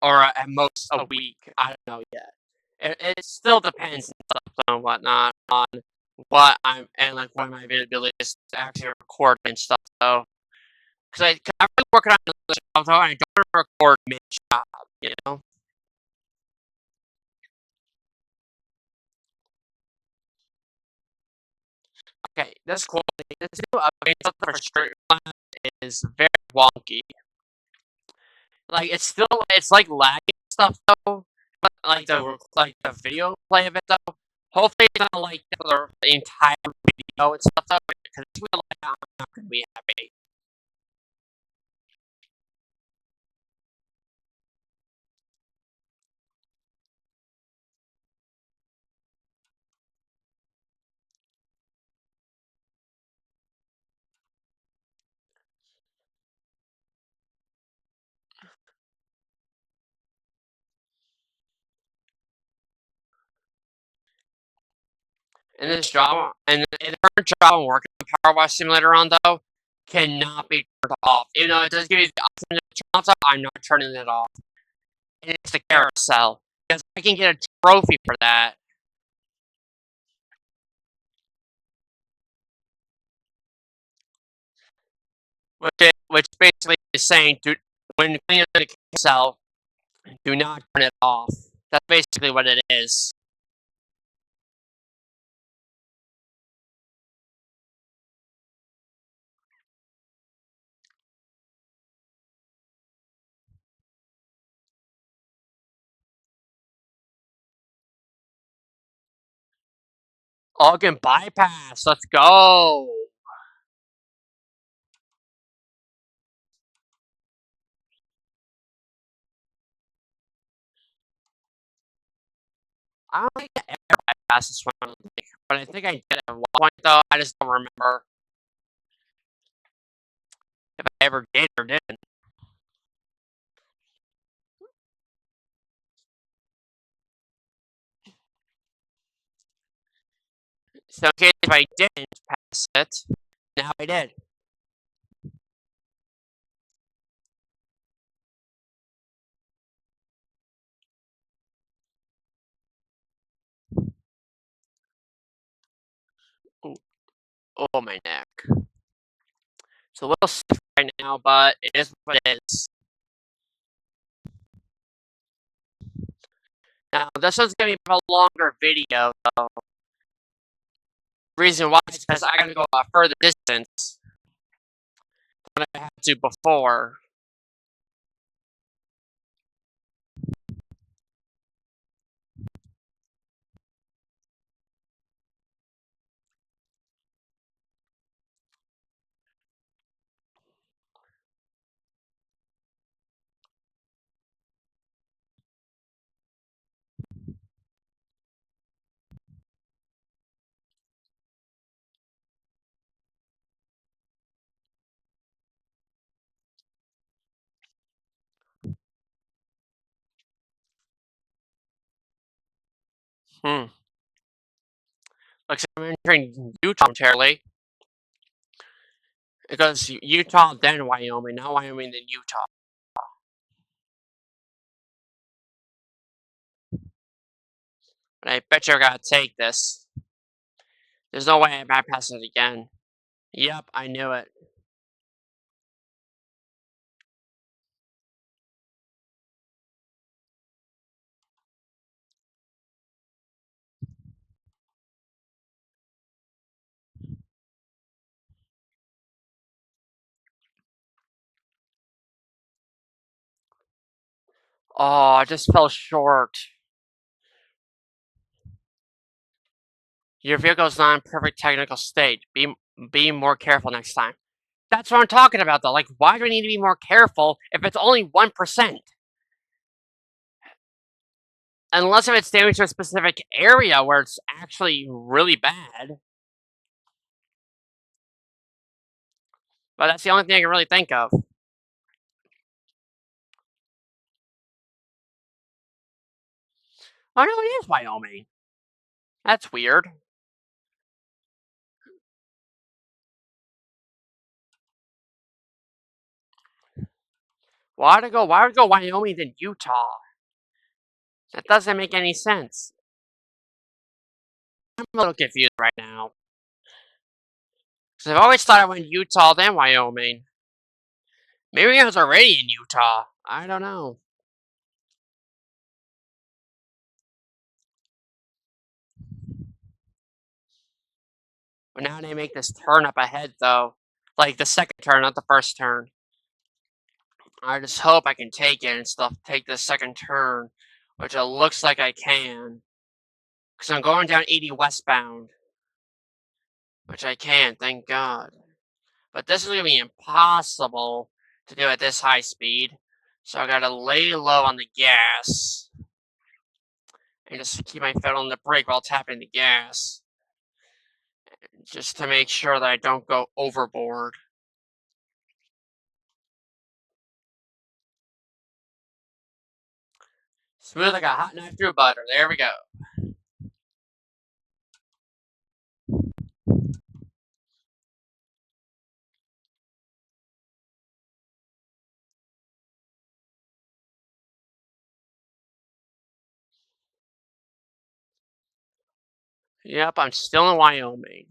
[SPEAKER 1] or at most a week. I don't know yet. It still depends and stuff on whatnot on what I'm and like what my availability is to actually record and stuff though. Cause I'm really working on the job though, and I don't want to record mid job. You know. Okay, that's cool. This new update for Streamlabs is very wonky. Like it's like lagging stuff though, but like the video play of it though. Hopefully it's not like the entire video and stuff though, because if we like that, I'm not gonna be happy. in this job, and the current job I'm working on Power Wash Simulator on, though, cannot be turned off. Even though it does give you the option to turn it off, I'm not turning it off. And it's the carousel. Because I can get a trophy for that. Which basically is saying, when cleaning the carousel, do not turn it off. That's basically what it is. Organ bypass. Let's go. I don't think I ever bypassed this one, but I think I did at one point, though. I just don't remember if I ever did or didn't. So in case if I didn't pass it, now I did. Ooh. Oh, my neck. It's a little stiff right now, but it is what it is. Now, this one's going to be a longer video, though. The reason why is because I got to go a further distance than I had to before. Hmm. Looks like I'm entering Utah momentarily. It goes Utah, then Wyoming, not Wyoming, then Utah. But I bet you I gotta take this. There's no way I bypass it again. Yep, I knew it. Oh, I just fell short. Your vehicle's not in perfect technical state. Be more careful next time. That's what I'm talking about, though. Like, why do we need to be more careful if it's only 1%? Unless if it's damage to a specific area where it's actually really bad. But that's the only thing I can really think of. Oh no, it is Wyoming. That's weird. Why would I go Wyoming than Utah? That doesn't make any sense. I'm a little confused right now. Because I've always thought I went Utah then Wyoming. Maybe I was already in Utah. I don't know. But now they make this turn up ahead, though. Like the second turn, not the first turn. I just hope I can take it and stuff. Take the second turn, which it looks like I can. Because I'm going down 80 westbound. Which I can, thank God. But this is going to be impossible to do at this high speed. So I gotta lay low on the gas. And just keep my foot on the brake while tapping the gas. Just to make sure that I don't go overboard. Smooth like a hot knife through butter. There we go. Yep, I'm still in Wyoming.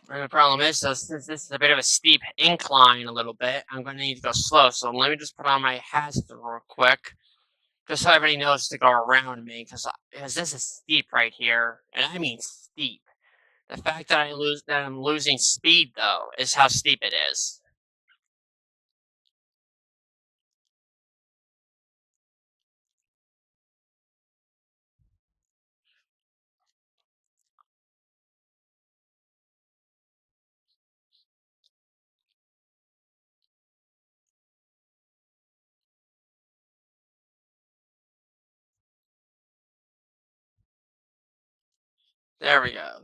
[SPEAKER 1] And the problem is, though, since this is a bit of a steep incline a little bit, I'm going to need to go slow. So let me just put on my hazard real quick, just so everybody knows to go around me, because this is steep right here, and I mean steep. The fact that I'm losing speed though is how steep it is. There we go.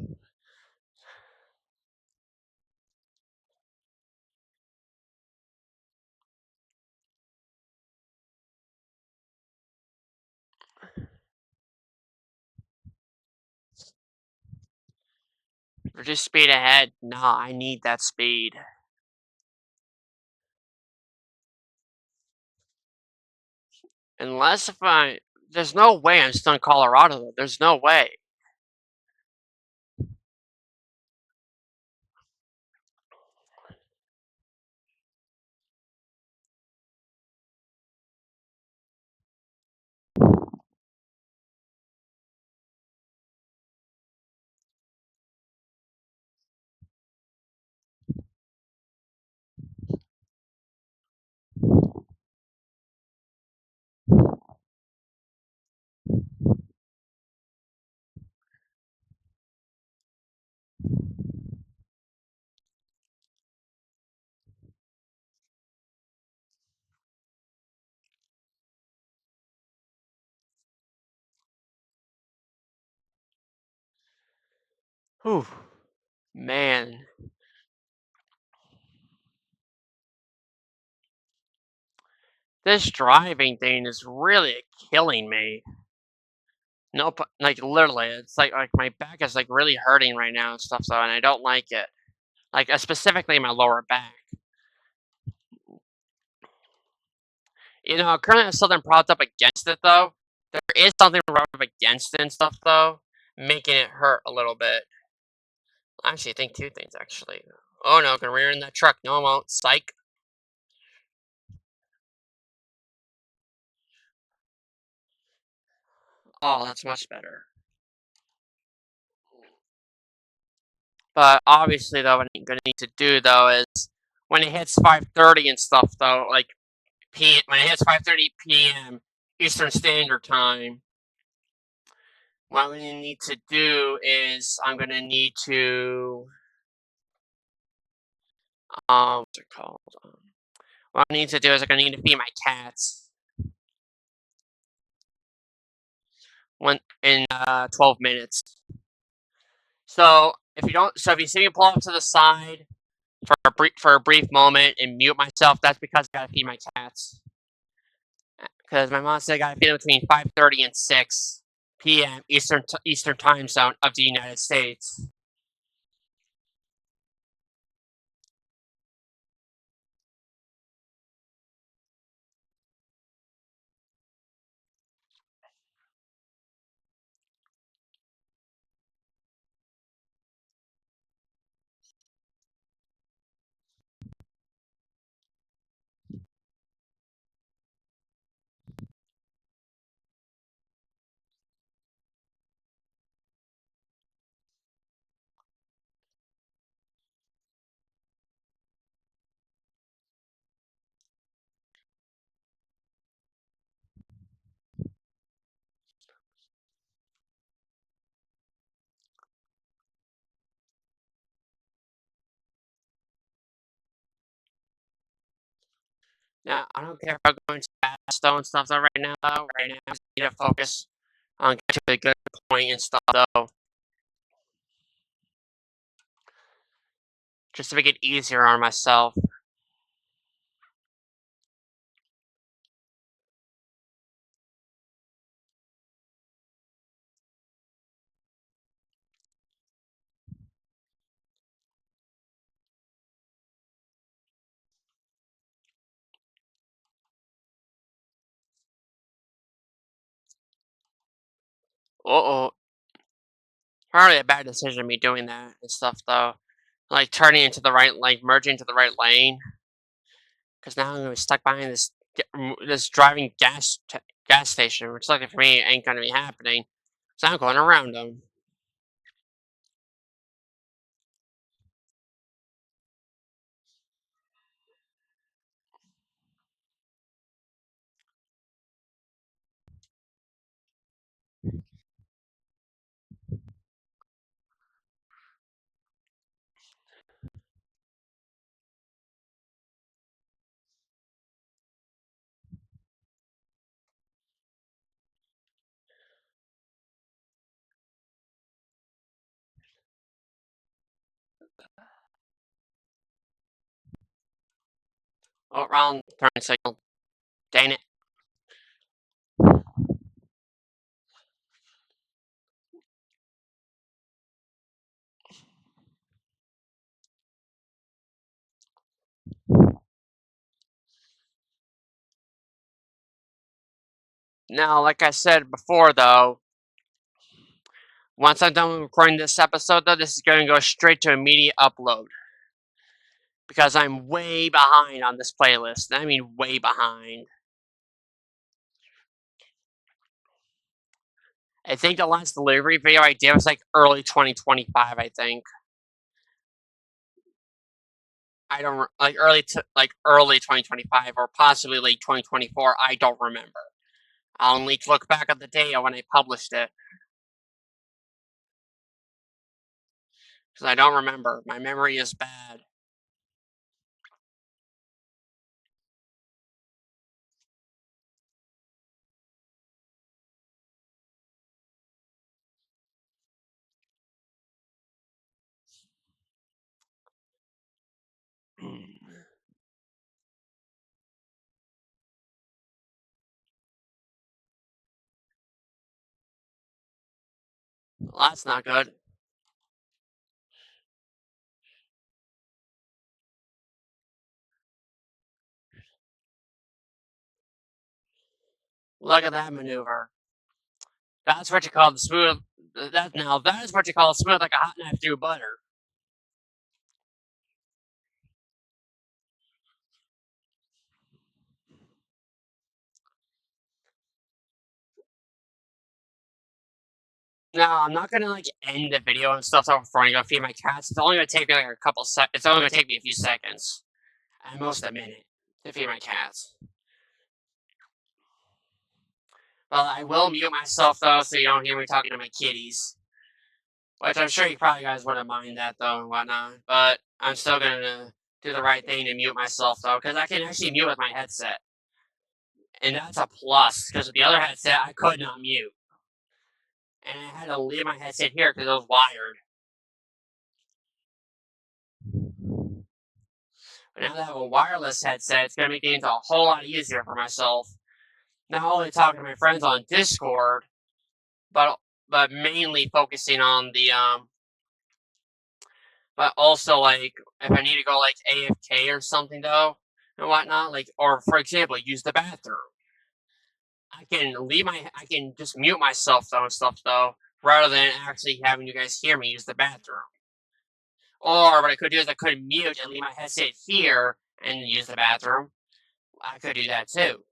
[SPEAKER 1] Reduce speed ahead. Nah, I need that speed. Unless if I, there's no way I'm still in Colorado though. There's no way. Whew, man, this driving thing is really killing me. Nope, like literally, it's like my back is like really hurting right now and stuff. So, and I don't like it. Like specifically my lower back. Currently there's something propped up against it though. There is something propped up against it and stuff though, making it hurt a little bit. Actually, I think two things actually. Oh no, gonna rear in that truck. No, I won't. Psych. Oh, that's much better. But obviously, though, what I'm gonna need to do though is when it hits 5:30 and stuff though, like when it hits 5:30 p.m. Eastern Standard Time, what I'm gonna need to do is I'm gonna need to what's it called? What I need to do is I'm gonna need to feed my cats one in 12 minutes. So if you see me pull off to the side for a brief moment and mute myself, that's because I gotta feed my cats. Because my mom said I gotta feed them between 5:30 and 6 p.m. Eastern time zone of the United States. Yeah, I don't care about going to Stone stuff though right now. Right now, I just need to focus on getting to a good point and stuff though, just to make it easier on myself. Uh-oh. Probably a bad decision me doing that and stuff though. Like turning into the right, like merging into the right lane, because now I'm gonna be stuck behind this driving gas station, which lucky for me ain't gonna be happening. So I'm going around them. Around turn signal. Dang it. Now, like I said before, though, once I'm done recording this episode, though, this is going to go straight to immediate upload because I'm way behind on this playlist. I mean, way behind. I think the last delivery video I did was like early 2025. I think I don't like early 2025 or possibly late 2024. I don't remember. I'll need to look back at the day when I published it because I don't remember. My memory is bad. Well, that's not good. Look at that maneuver. That's what you call the smooth. That is what you call smooth like a hot knife through butter. No, I'm not gonna like end the video and stuff before I go feed my cats. It's only gonna take me like a couple sec. It's only gonna take me a few seconds, at most a minute, to feed my cats. Well, I will mute myself though, so you don't hear me talking to my kitties. Which I'm sure you probably guys wouldn't mind that though and whatnot. But I'm still gonna do the right thing to mute myself though, because I can actually mute with my headset, and that's a plus. Because with the other headset, I could not mute, and I had to leave my headset here because it was wired. But now that I have a wireless headset, it's gonna make things a whole lot easier for myself. Not only talking to my friends on Discord, but mainly focusing on the but also like if I need to go like AFK or something though and whatnot, like or for example, use the bathroom. I can just mute myself though and stuff though, rather than actually having you guys hear me use the bathroom. Or what I could do is I could mute and leave my headset here and use the bathroom. I could do that too.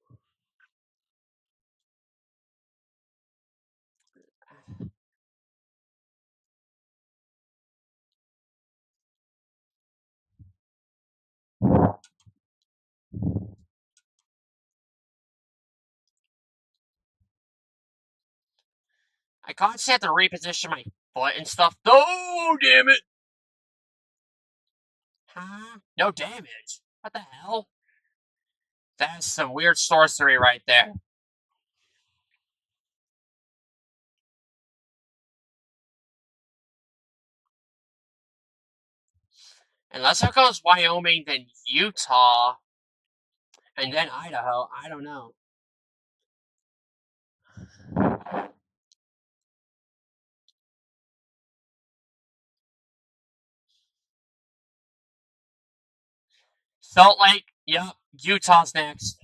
[SPEAKER 1] I constantly have to reposition my foot and stuff. Oh, damn it! Huh? No damage. What the hell? That's some weird sorcery right there. Unless it goes Wyoming, then Utah, and then Idaho. I don't know. Salt Lake. Yep. Utah's next.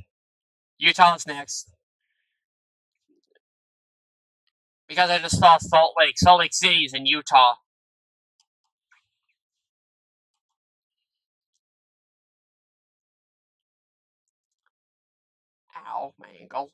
[SPEAKER 1] Utah's next. Because I just saw Salt Lake. Salt Lake City's in Utah. Ow, my ankle.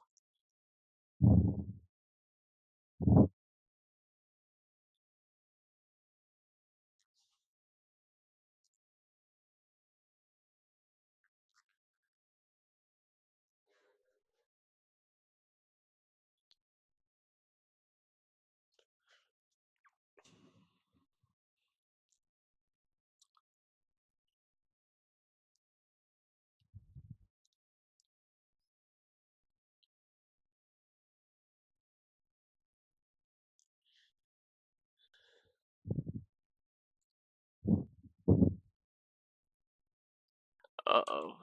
[SPEAKER 1] Uh-oh.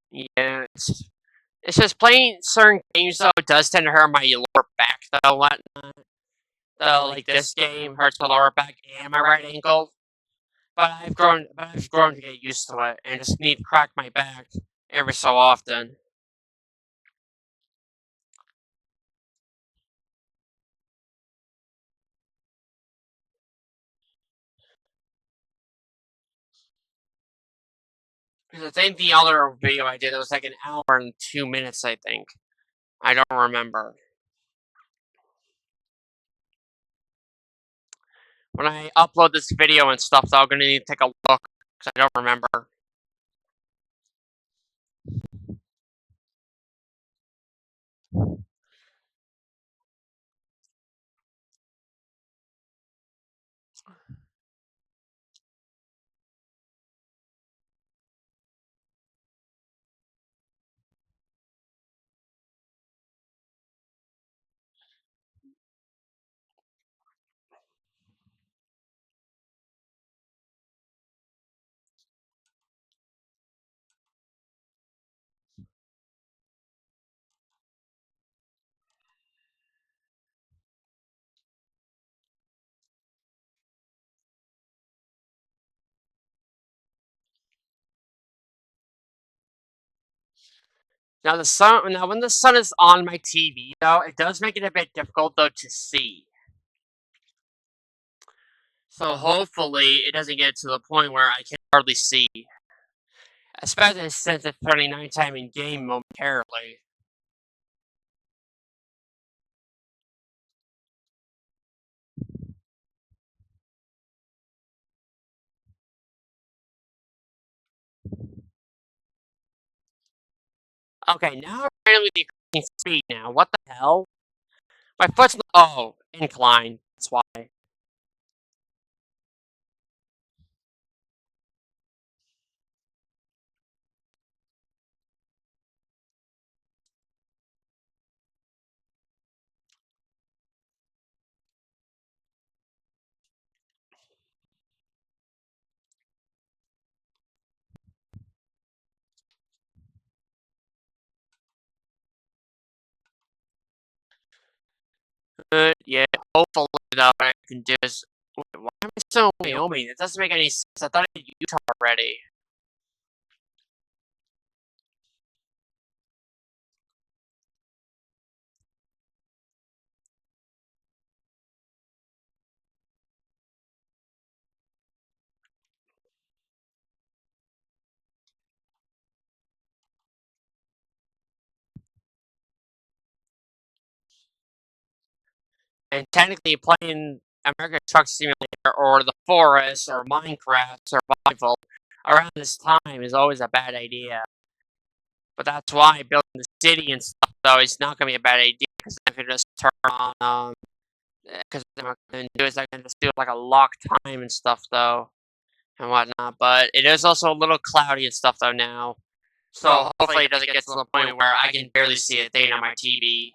[SPEAKER 1] Yeah, it's just playing certain games though. It does tend to hurt my lower back though. Whatnot. Though, like this game hurts my lower back and my right ankle. But I've grown to get used to it, and just need to crack my back every so often. Because I think the other video I did, it was like an hour and 2 minutes. I think. I don't remember. When I upload this video and stuff, though, I'm gonna need to take a look because I don't remember. Now when the sun is on my TV, though, it does make it a bit difficult though to see. So hopefully it doesn't get to the point where I can hardly see, especially since it's turning nighttime in game momentarily. Okay, now I'm randomly decreasing speed. Now, what the hell? My foot's incline. That's why. Yeah, hopefully though what I can do is. Wait, why am I still in Wyoming? It doesn't make any sense. I thought I did Utah already. And technically, playing American Truck Simulator or The Forest or Minecraft Survival around this time is always a bad idea. But that's why building the city and stuff though is not gonna be a bad idea because I could just turn on because what I'm gonna do is I can just do like a lock time and stuff though and whatnot. But it is also a little cloudy and stuff though now. So hopefully it doesn't get to the point where I can barely see a thing on my TV.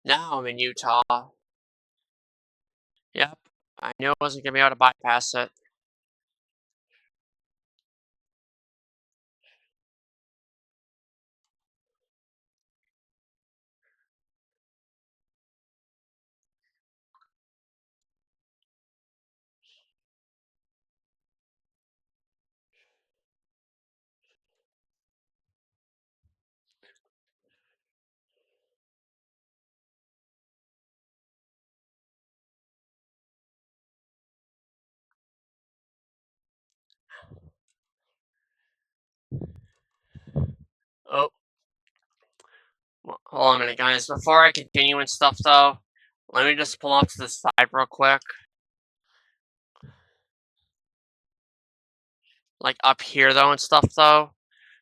[SPEAKER 1] Now I'm in Utah. Yep. I knew I wasn't gonna be able to bypass it. Oh, well, hold on a minute, guys. Before I continue and stuff, though, let me just pull off to the side real quick. Like up here, though, and stuff, though.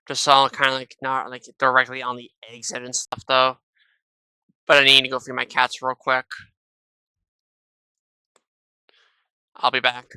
[SPEAKER 1] Just so I'm kind of like not like directly on the exit and stuff, though. But I need to go feed my cats real quick. I'll be back.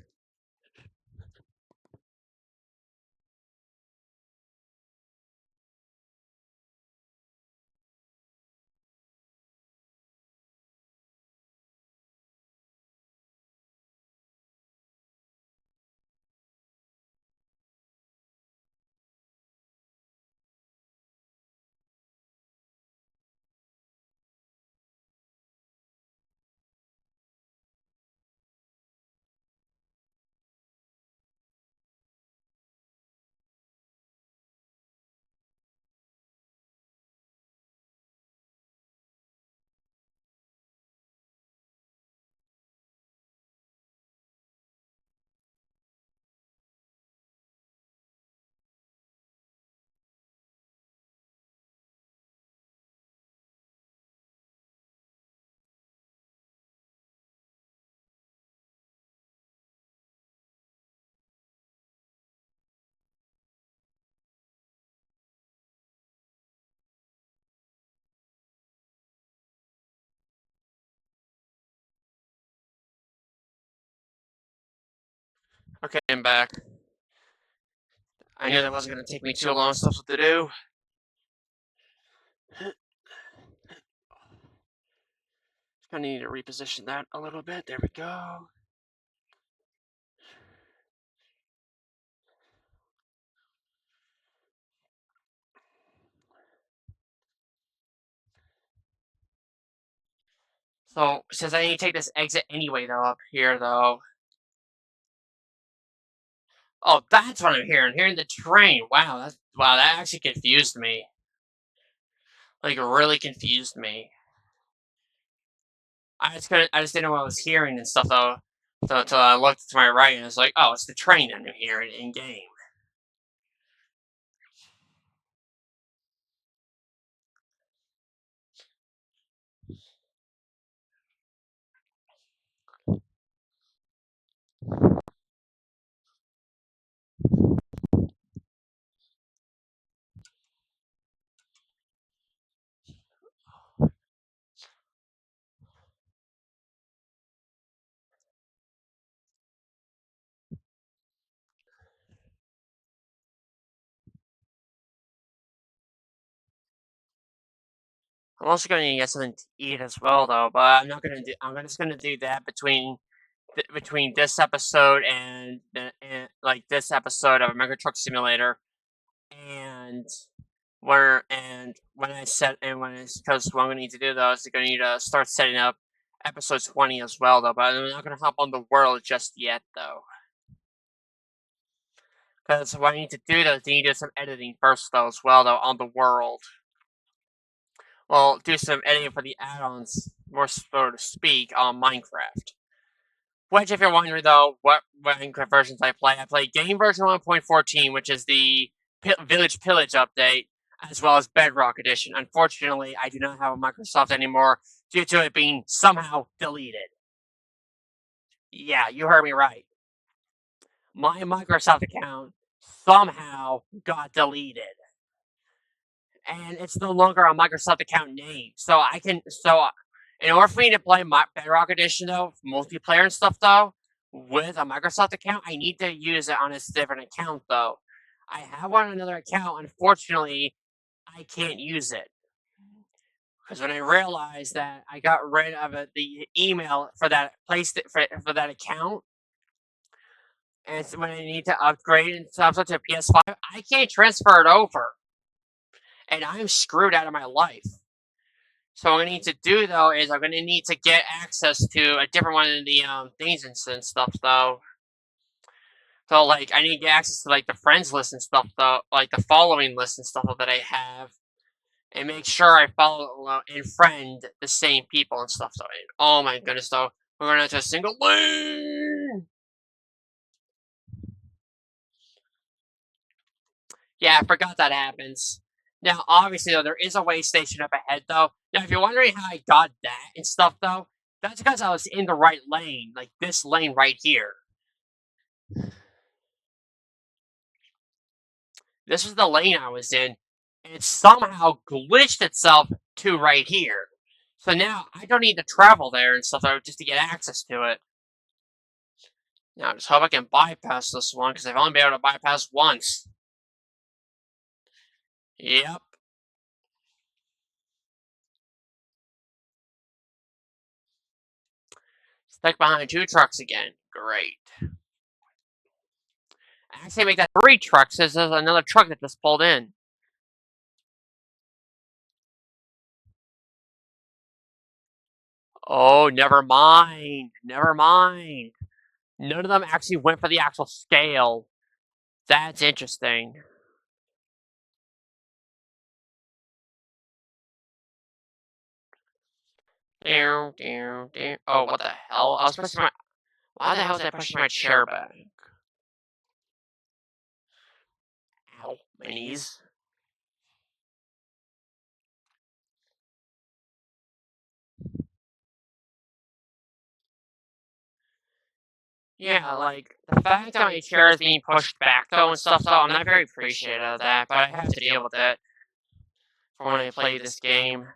[SPEAKER 1] Okay, I'm back. I knew that wasn't gonna take me too long. Stuff to do. Just gonna need to reposition that a little bit. There we go. So, since I need to take this exit anyway, though, up here, though. Oh, that's what I'm hearing. Hearing the train. Wow, that actually confused me. Like, really confused me. I just didn't know what I was hearing and stuff, though. Until I looked to my right and it's like, oh, it's the train I'm hearing in game. I'm also gonna need to get something to eat as well, though. But I'm not gonna do. I'm just gonna do that between this episode and like this episode of American Truck Simulator and when I set and when it's because what I'm gonna need to do though is I'm gonna need to start setting up episode 20 as well though. But I'm not gonna hop on the world just yet though. Because what I need to do though is I need to do some editing first though as well though on the world. Well, do some editing for the add-ons, more so to speak, on Minecraft. Which, if you're wondering though, what versions I play game version 1.14, which is the Village Pillage update, as well as Bedrock Edition. Unfortunately, I do not have a Microsoft anymore due to it being somehow deleted. Yeah, you heard me right. My Microsoft account somehow got deleted. And it's no longer a Microsoft account name. In order for me to play my Bedrock Edition though, multiplayer and stuff though, with a Microsoft account, I need to use it on a different account though. I have one on another account. Unfortunately, I can't use it because when I realized that I got rid of the email for that place for that account, and so when I need to upgrade and stuff to PS5, I can't transfer it over, and I'm screwed out of my life. So what I'm gonna need to do though is I'm gonna need to get access to a different one of the things and stuff though. So like I need to get access to like the friends list and stuff though, like the following list and stuff that I have, and make sure I follow and friend the same people and stuff though. And, oh my goodness though, we're gonna have to a single lane. Yeah, I forgot that happens. Now, obviously, though, there is a way station up ahead, though. Now, if you're wondering how I got that and stuff, though, that's because I was in the right lane, like this lane right here. This is the lane I was in, and it somehow glitched itself to right here. So now I don't need to travel there and stuff though, just to get access to it. Now, I just hope I can bypass this one, because I've only been able to bypass once. Yep. Stuck behind 2 trucks again. Great. Actually, make that 3 trucks, because there's another truck that just pulled in. Oh, never mind. Never mind. None of them actually went for the actual scale. That's interesting. Oh, what the hell? I was pushing my. Why the hell was I pushing my chair back? Ow, my knees. Yeah, like, the fact that my chair is being pushed back, though, and stuff, though, I'm not very appreciative of that, but I have to deal with it for when I play this game.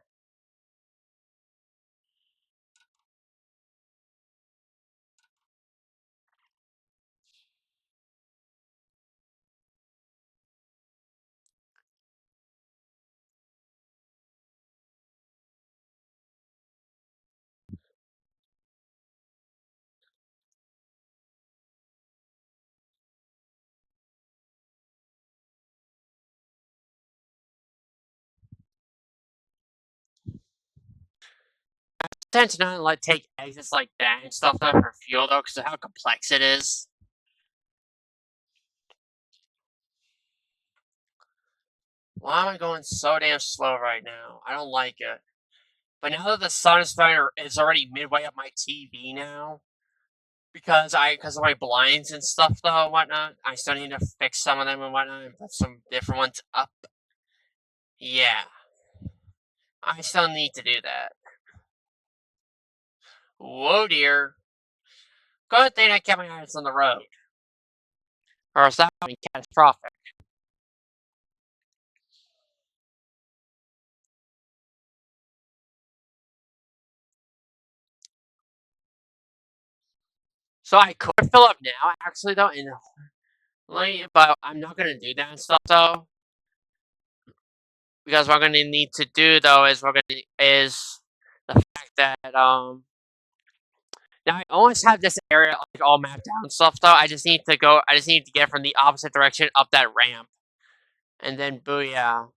[SPEAKER 1] I tend to not like take exits like that and stuff, though, for fuel, though, because of how complex it is. Why am I going so damn slow right now? I don't like it. But now that the sun is already midway up my TV now, because of my blinds and stuff though and whatnot, I still need to fix some of them and whatnot and put some different ones up. Yeah, I still need to do that. Whoa, dear. Good thing I kept my eyes on the road, or else that would be catastrophic. So I could fill up now, actually though, but I'm not gonna do that and stuff though, because what I'm gonna need to do though is the fact that now I always have this area like all mapped out and stuff though. I just need to go. I just need to get from the opposite direction up that ramp, and then booyah,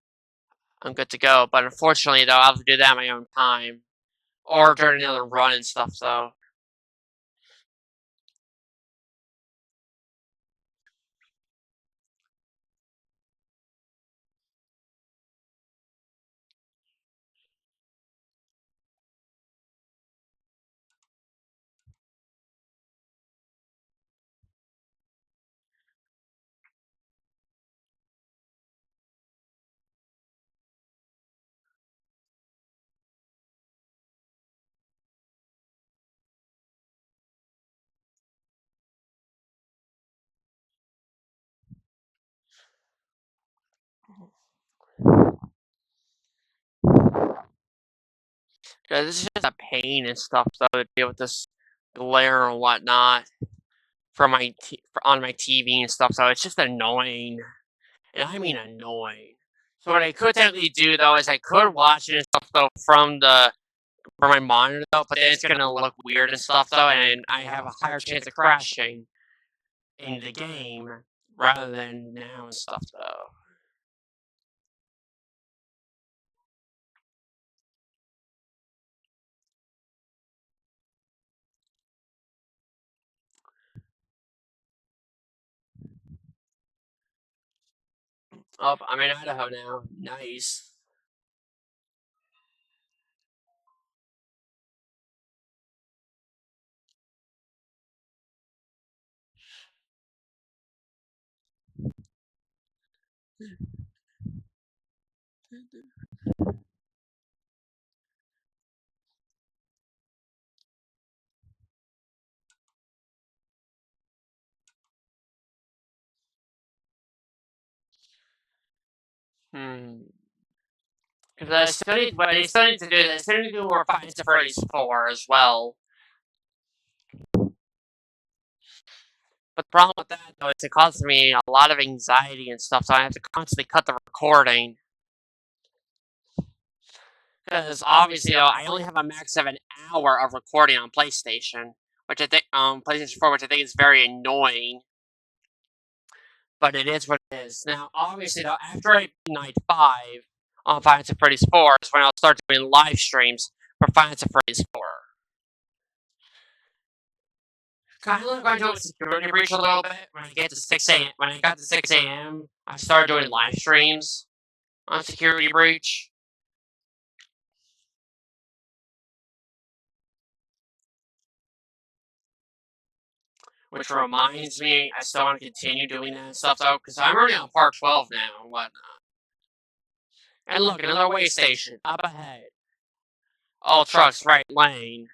[SPEAKER 1] I'm good to go. But unfortunately though, I'll have to do that at my own time, or during another run and stuff though. 'Cause it's just a pain and stuff though to deal with this glare and whatnot on my TV and stuff. So it's just annoying, and I mean annoying. So what I could technically do though is I could watch it and stuff though from my monitor though, but then it's gonna look weird and stuff though, and I have a higher chance of crashing in the game rather than now and stuff though. Oh, I'm in Idaho now. Nice. Hmm. Because I still need, what I still need to do is I still need to do more Five Nights at Freddy's 4 as well. But the problem with that though is it causes me a lot of anxiety and stuff, so I have to constantly cut the recording. Because obviously, though, I only have a max of an hour of recording on PlayStation, which I think PlayStation 4, which I think is very annoying. But it is what it is. Now, obviously, though, after I beat Night 5 on Five Nights at Freddy's 4 is when I'll start doing live streams for Five Nights at Freddy's 4. Kind of like when I do a security breach a little bit. When I get to 6 a.m., when I got to 6 a.m., I started doing live streams on security breach. Which reminds me, I still want to continue doing that stuff though, because I'm already on part 12 now and whatnot. And look, another way station up ahead. All trucks, right lane.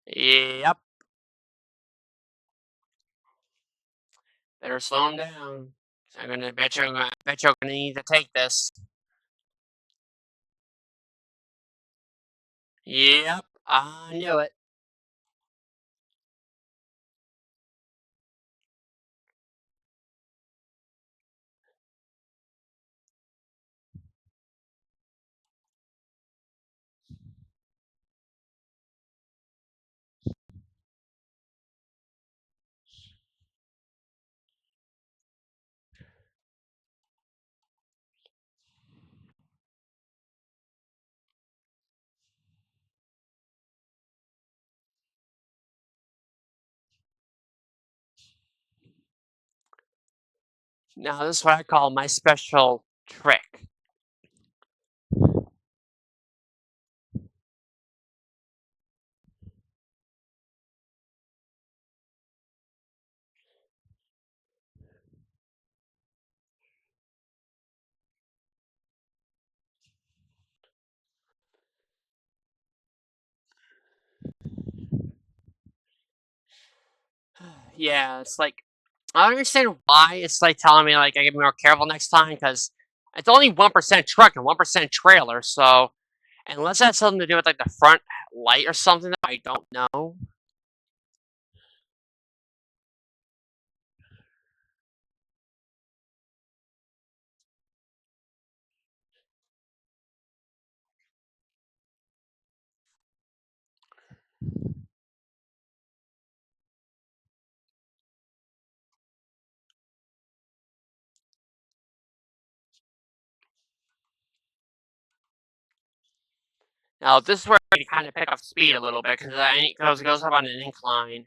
[SPEAKER 1] Yep. Better slow them down. I bet you're gonna need to take this. Yep, I knew it. Now this is what I call my special trick. Yeah, it's like I don't understand why it's like telling me like I gotta be more careful next time because it's only 1% truck and 1% trailer. So unless that has something to do with like the front light or something, I don't know. Now this is where I kind of pick up speed a little bit because it goes up on an incline.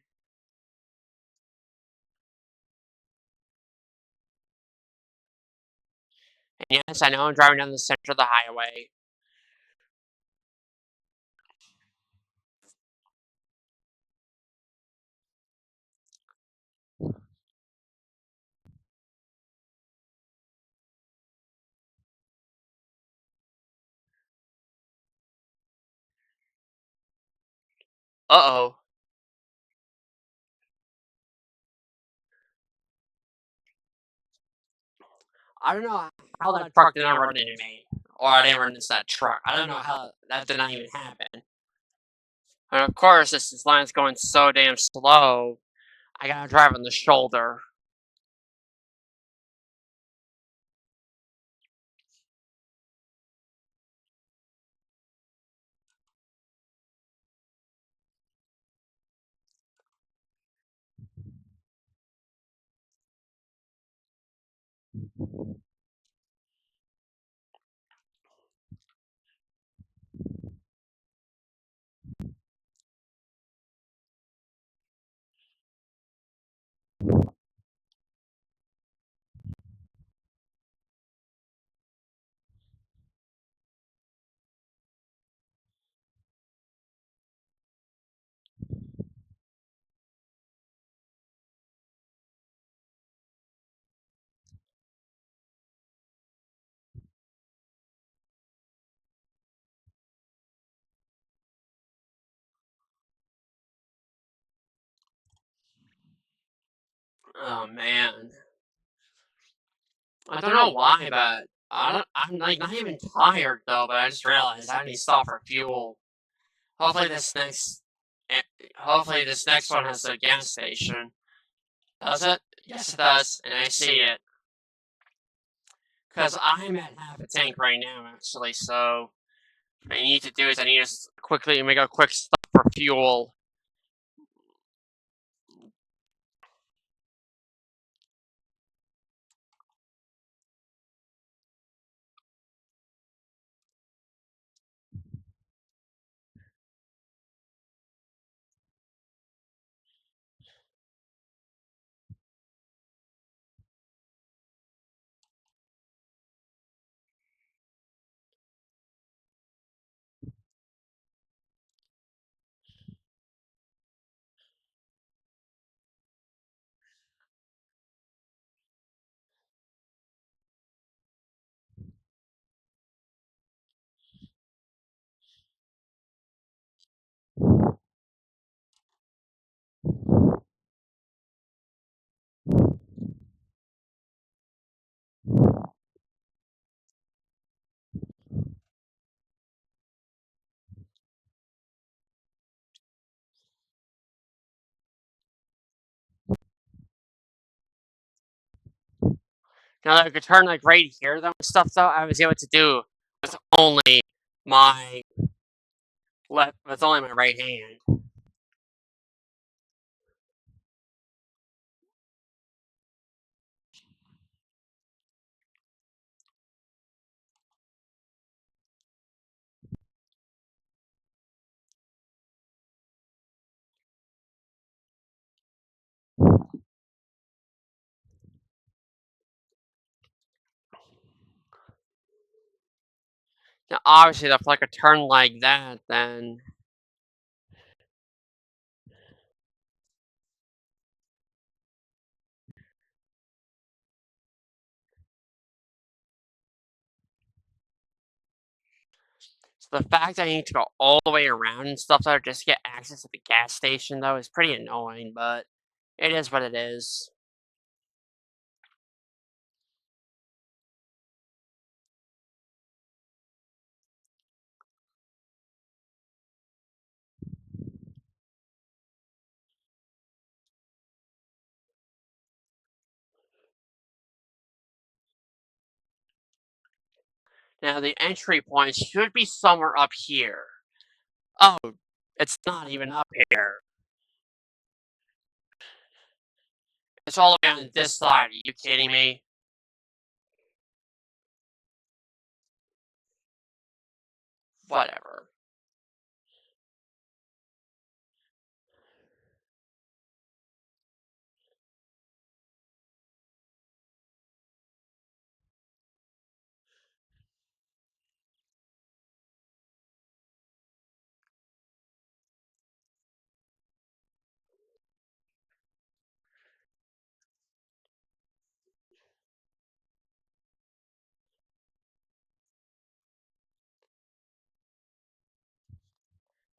[SPEAKER 1] And yes, I know I'm driving down the center of the highway. Uh-oh. I don't know how that truck did not run into me. or I didn't run into that truck. I don't know how that did not even happen. And of course, this line's going so damn slow. I gotta drive on the shoulder. Oh man. I don't know why, but I'm like not even tired though. But I just realized I need to stop for fuel. Hopefully this next, eh, hopefully this next one has a gas station. Does it? Yes, it does, and I see it. Cause I'm at half a tank right now, actually. So what I need to do is I need to quickly make a quick stop for fuel. Now that I could turn like right here though and stuff though, I was able to do with only my with only my right hand. Now obviously if I could turn like that, then so the fact that I need to go all the way around and stuff though just to get access to the gas station though is pretty annoying, but it is what it is. Now the entry point should be somewhere up here. Oh, it's not even up here. It's all the way on this side. Are you kidding me? Whatever.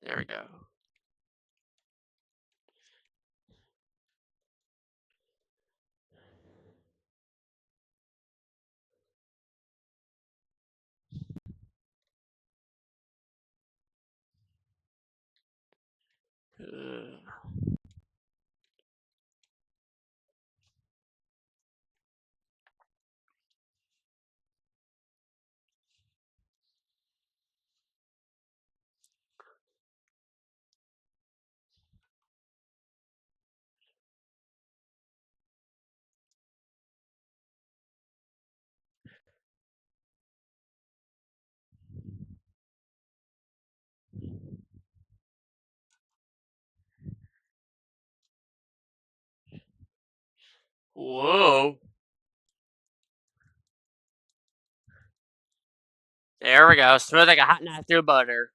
[SPEAKER 1] There we go. Whoa. There we go. Smooth like a hot knife through butter.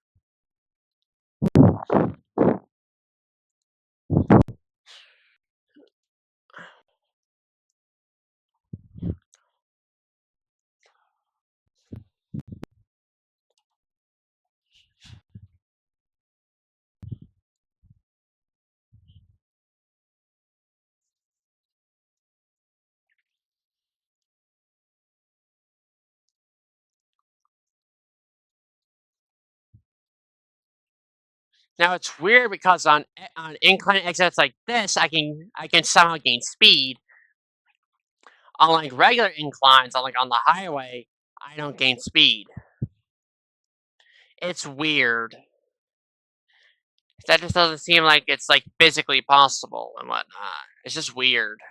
[SPEAKER 1] Now it's weird because on incline exits like this, I can somehow gain speed. On like regular inclines, on the highway, I don't gain speed. It's weird. That just doesn't seem like it's like physically possible and whatnot. It's just weird.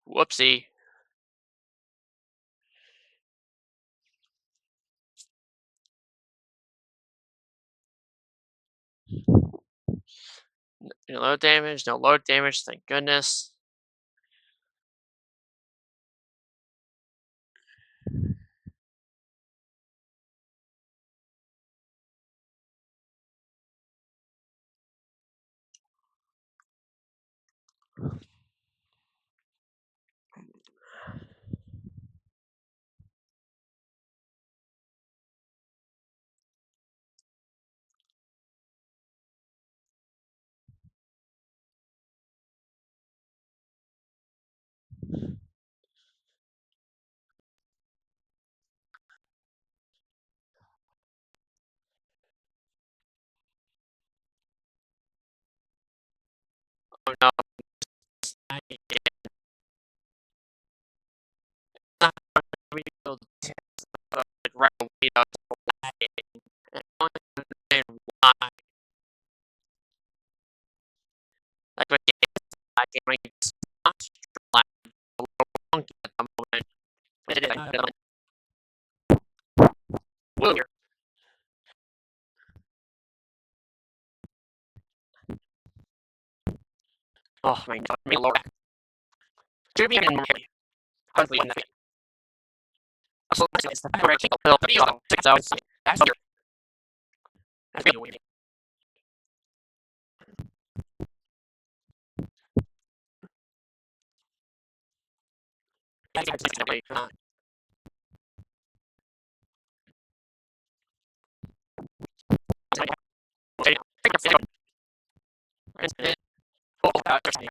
[SPEAKER 1] Whoopsie. No load damage, no load damage, thank goodness. Oh no, I can't rebuild like right away. I don't understand why. Like I can't make it not like funky at the moment. It is like weird. Oh my god, me lower back. Should be in more heavy. Hopefully in the fit. Also, it's the fact that pill to be on 6 hours. That's weird. That's really weird. That's actually the way. Okay, take a photo. It's it. Full out. Take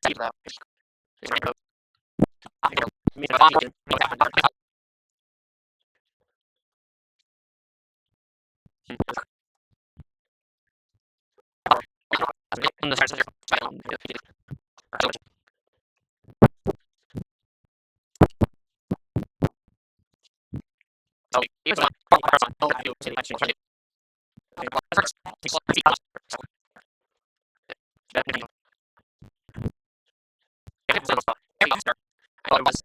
[SPEAKER 1] it out. It's my coat. I know. Me, the body. On the start of the so here's one. Oh, I do. Actually, try it. First, I was.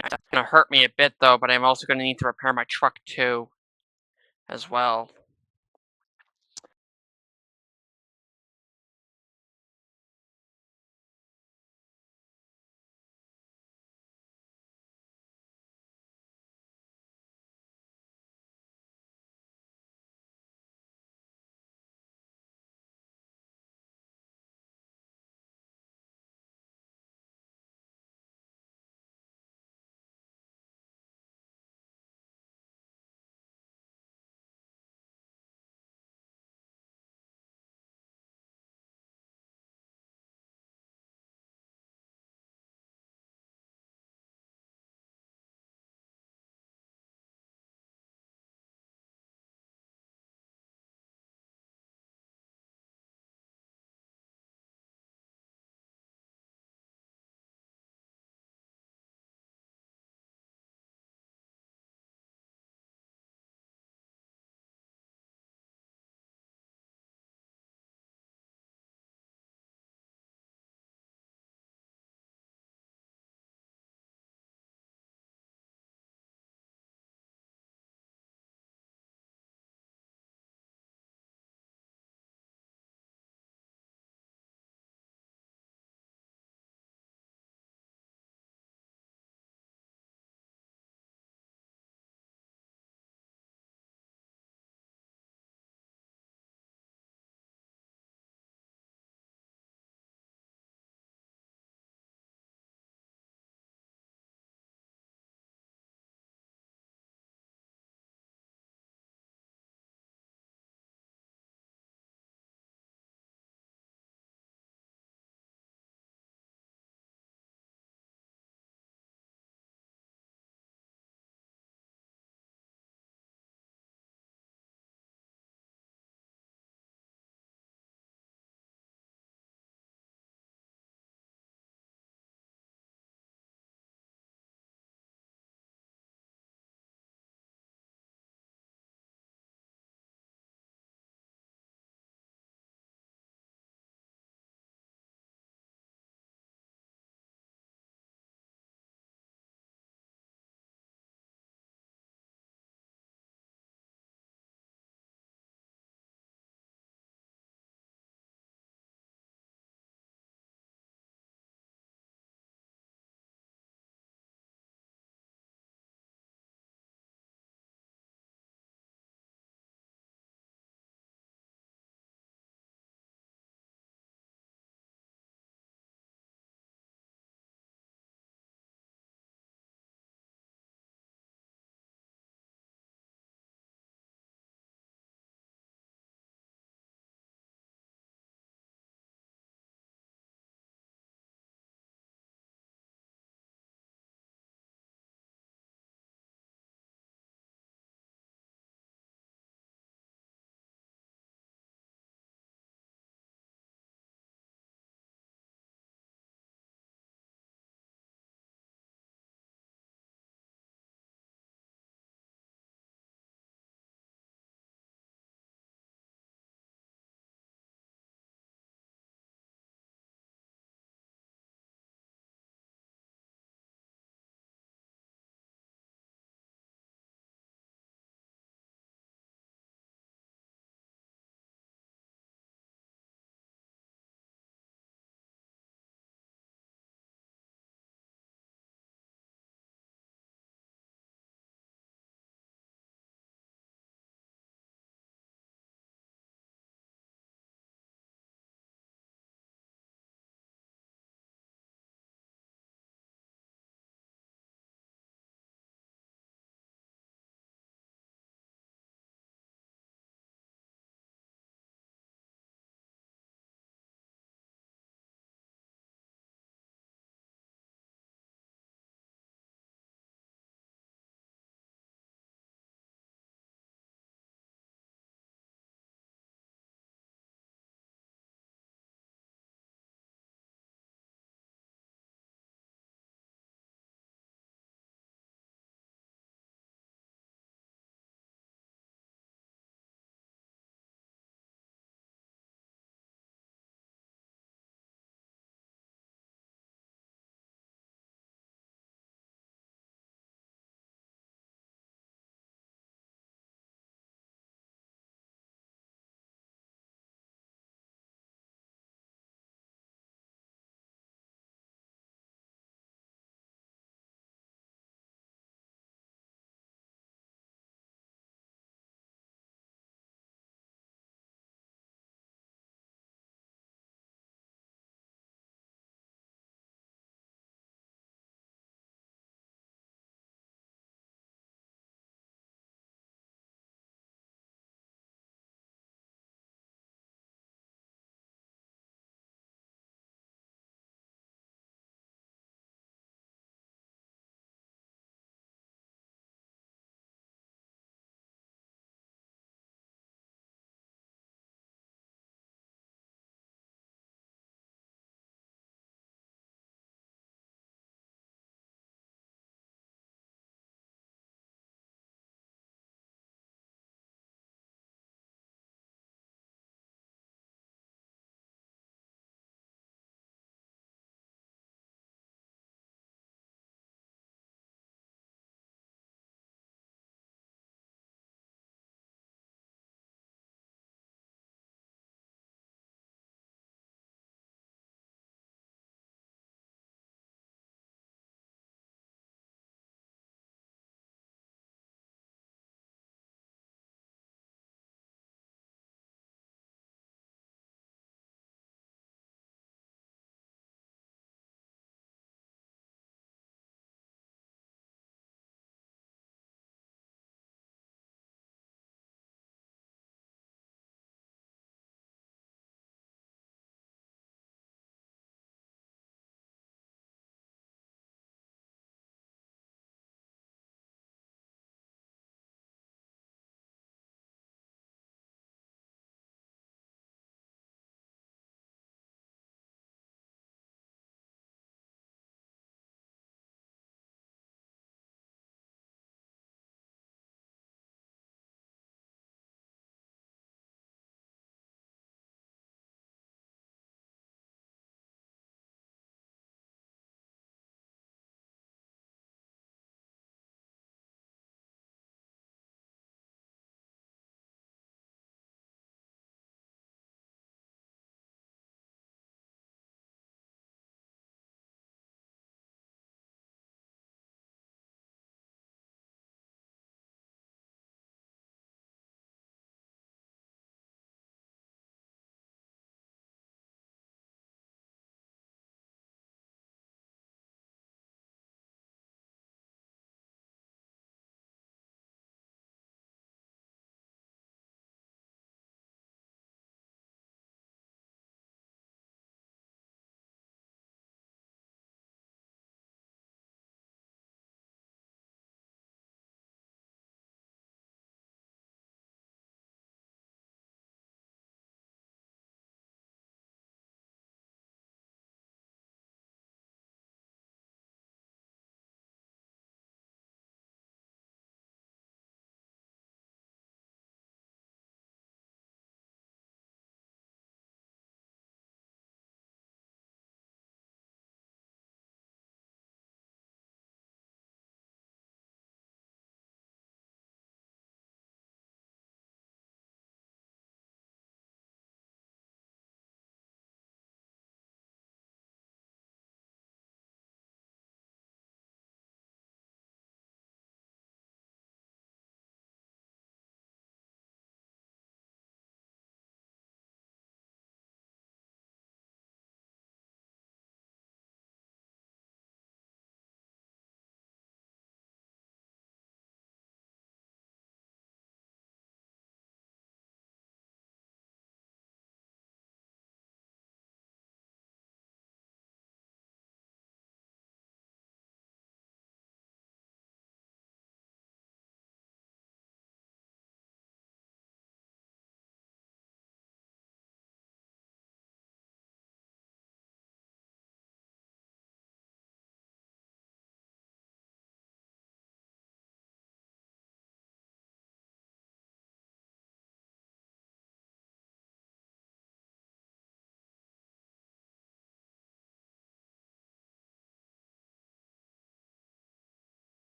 [SPEAKER 1] It's gonna hurt me a bit though, but I'm also gonna need to repair my truck too, as well.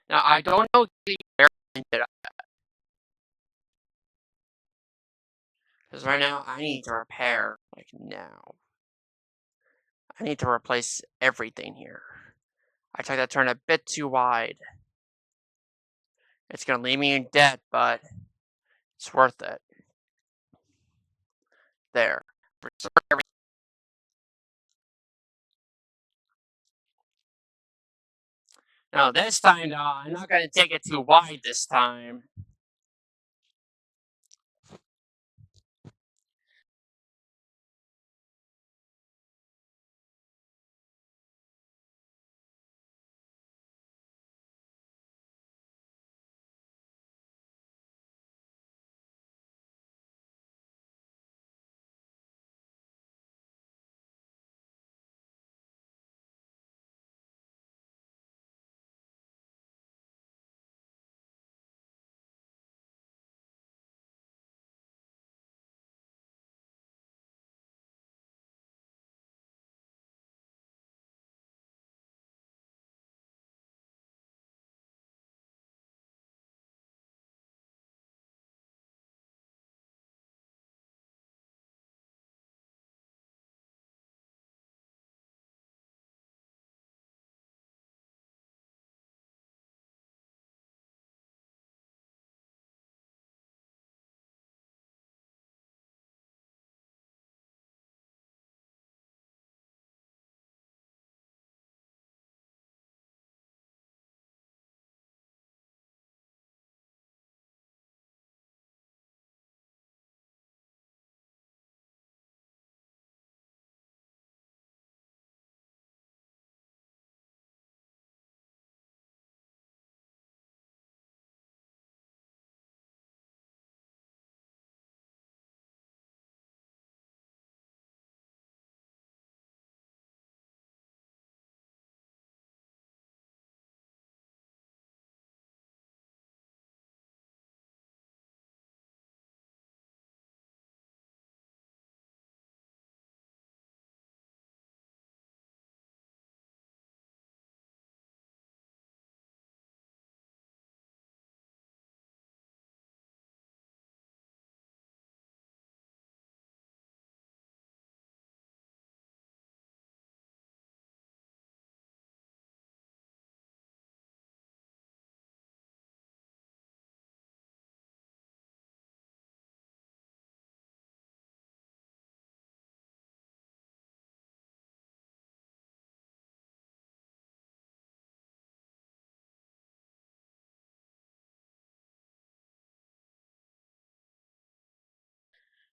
[SPEAKER 1] Now, I don't know where I ended up, because right now I need to repair, like now. I need to replace everything here. I took that turn a bit too wide. It's gonna leave me in debt, but it's worth it. There. No, this time, though, I'm not gonna take it too wide this time.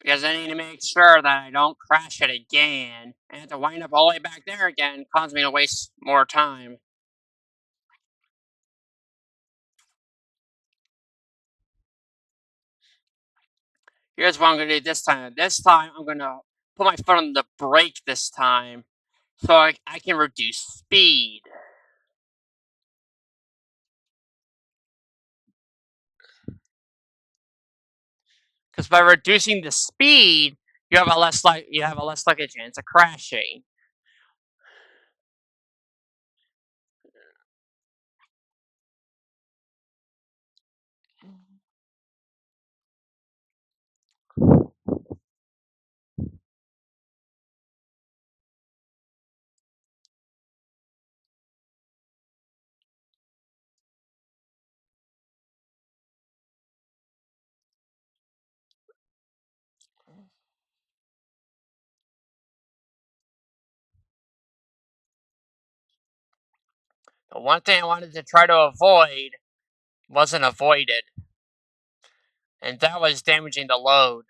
[SPEAKER 1] Because I need to make sure that I don't crash it again, and to wind up all the way back there again causes me to waste more time. Here's what I'm gonna do this time. This time, I'm gonna put my foot on the brake this time, so I can reduce speed. Because by reducing the speed, you have a less likely chance of crashing. The one thing I wanted to try to avoid wasn't avoided, and that was damaging the load.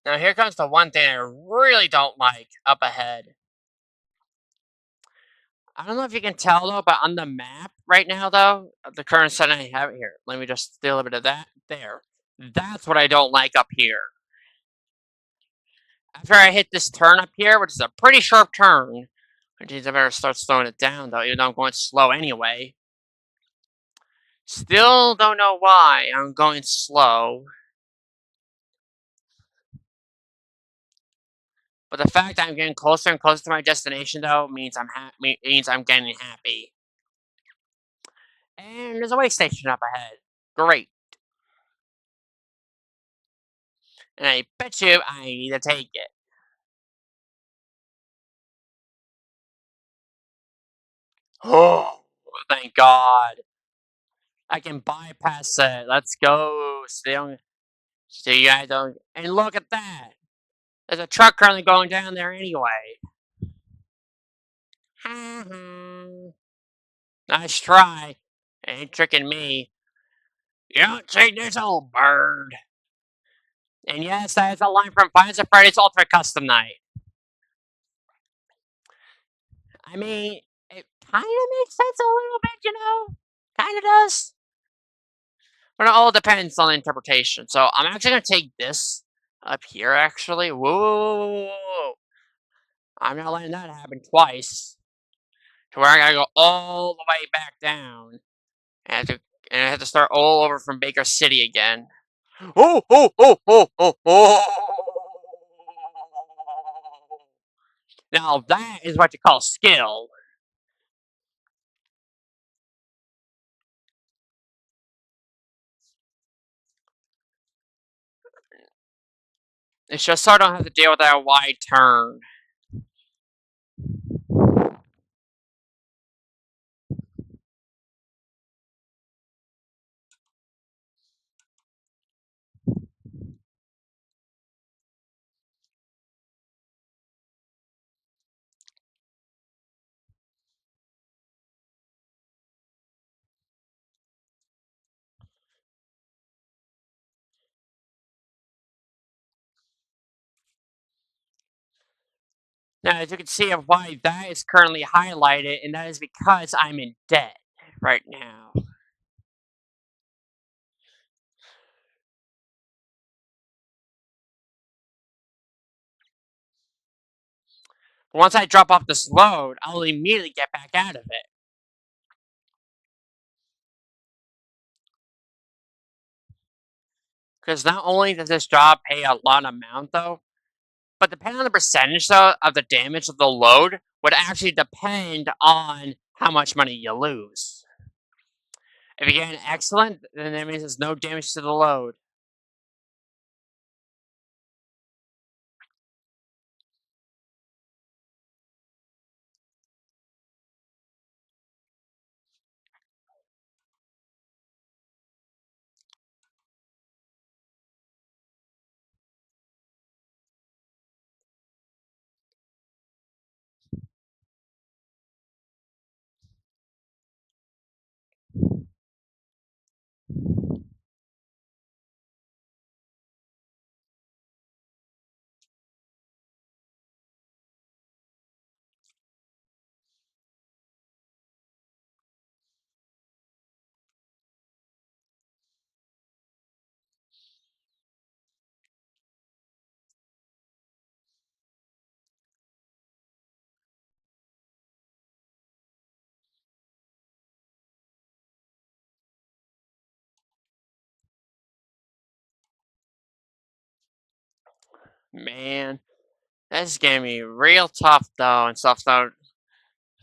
[SPEAKER 1] Now here comes the one thing I really don't like up ahead. I don't know if you can tell though, but on the map right now though, the current setting I have here. Let me just do a little bit of that. There. That's what I don't like up here. After I hit this turn up here, which is a pretty sharp turn, which means I better start slowing it down though, even though I'm going slow anyway. Still don't know why I'm going slow. But the fact that I'm getting closer and closer to my destination though means I'm getting happy. And there's a way station up ahead. Great. And I bet you I need to take it. Oh, thank God. I can bypass it. Let's go. So you guys don't. And look at that. There's a truck currently going down there anyway. Nice try. Ain't tricking me. You don't take this old bird. And yes, that is a line from Five Nights at Freddy's Ultimate Custom Night. I mean, it kind of makes sense a little bit, you know? Kind of does. But it all depends on the interpretation. So I'm actually going to take this up here, actually. Whoa. I'm not letting that happen twice. To where I gotta go all the way back down. And I have to start all over from Baker City again. Oh, oh, oh, oh, oh, oh. Now that is what you call skill. It's just so I don't have to deal with that wide turn. Now, as you can see why that is currently highlighted, and that is because I'm in debt right now. Once I drop off this load, I'll immediately get back out of it. Because not only does this job pay a lot amount, though, but depending on the percentage, though, of the damage of the load would actually depend on how much money you lose. If you get an excellent, then that means there's no damage to the load. Man, that's gonna be real tough, though, and stuff, though.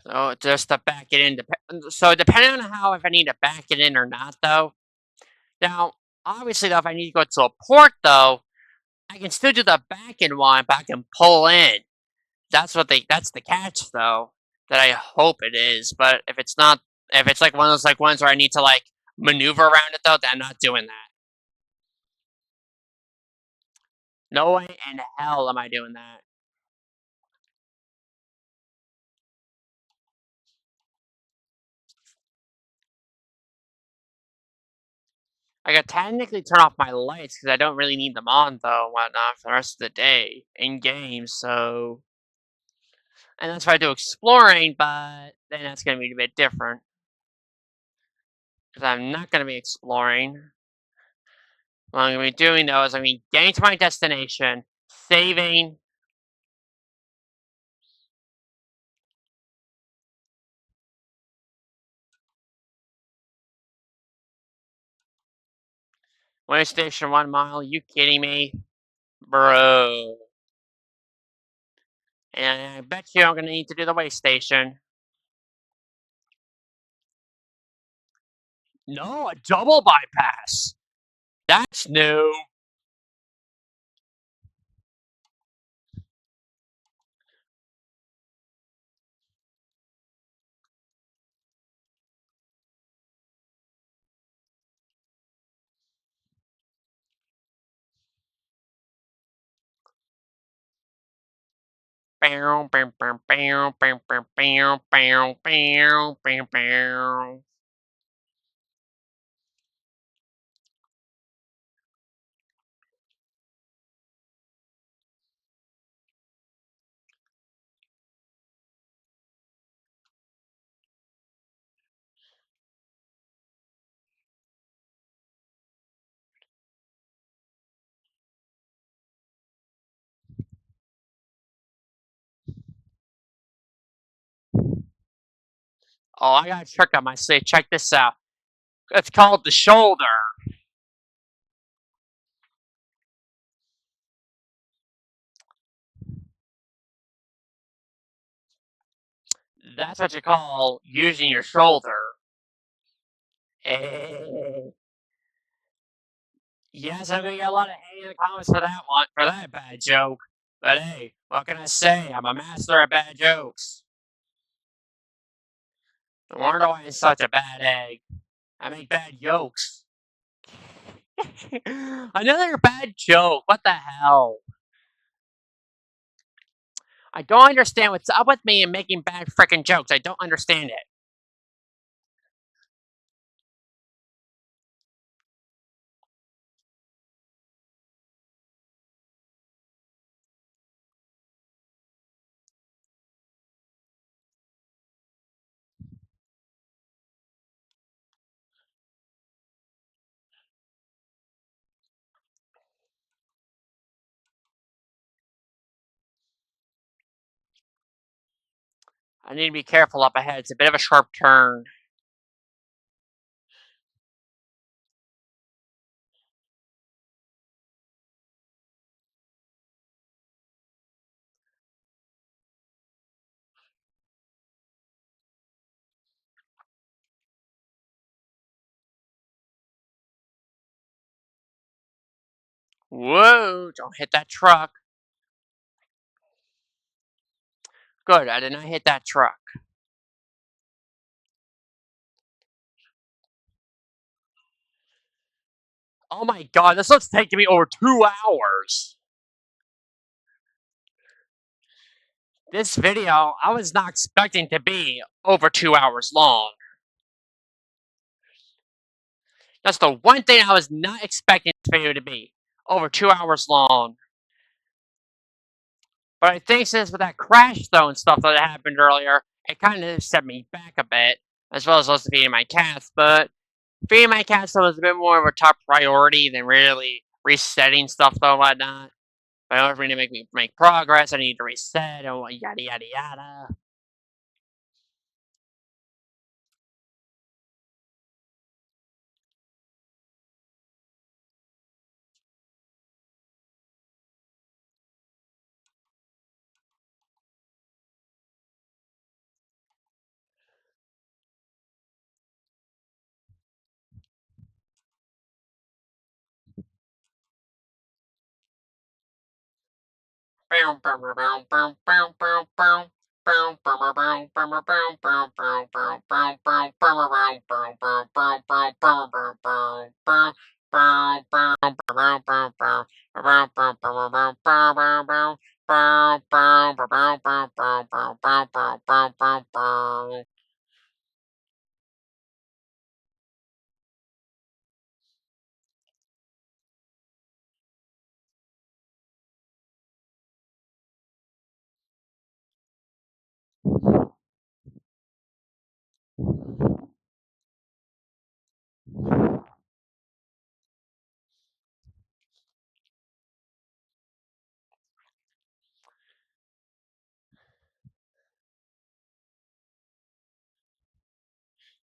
[SPEAKER 1] So just to back it in, so depending on how if I need to back it in or not, though. Now, obviously, though, if I need to go to a port, though, I can still do the back end one, but I can pull in. That's the catch, though. That I hope it is. But if it's not, if it's like one of those like ones where I need to like maneuver around it, though, then I'm not doing that. No way in hell am I doing that. I could technically turn off my lights because I don't really need them on, though, and whatnot, for the rest of the day in game. So And that's why I do exploring, but then that's going to be a bit different. Because I'm not going to be exploring. What I'm going to be doing, though, is I'm going to be getting to my destination, saving. Way station 1 mile, you kidding me? Bro. And I bet you I'm going to need to do the way station. No, a double bypass. That's new. Bow, bow, bow, bow, bow, bow, bow, bow, bow, bow, bow. Oh, I got a trick on my sleeve. Check this out. It's called the shoulder. That's what you call using your shoulder. Eh. Yes, I'm gonna get a lot of hate in the comments for that one, for that bad joke. But hey, what can I say? I'm a master at bad jokes. No wonder why I'm such a bad egg. I make bad yolks. Another bad joke. What the hell? I don't understand what's up with me and making bad freaking jokes. I don't understand it. I need to be careful up ahead. It's a bit of a sharp turn. Whoa, don't hit that truck. Good, I did not hit that truck. Oh my god, this looks taking me over 2 hours. This video, I was not expecting to be over 2 hours long. That's the one thing I was not expecting this video to be. Over 2 hours long. But I think since with that crash though and stuff that happened earlier, it kind of set me back a bit. As well as also feeding my cats, but feeding my cats though was a bit more of a top priority than really resetting stuff though and whatnot. But in order for me to make progress, I need to reset and yada yada yada.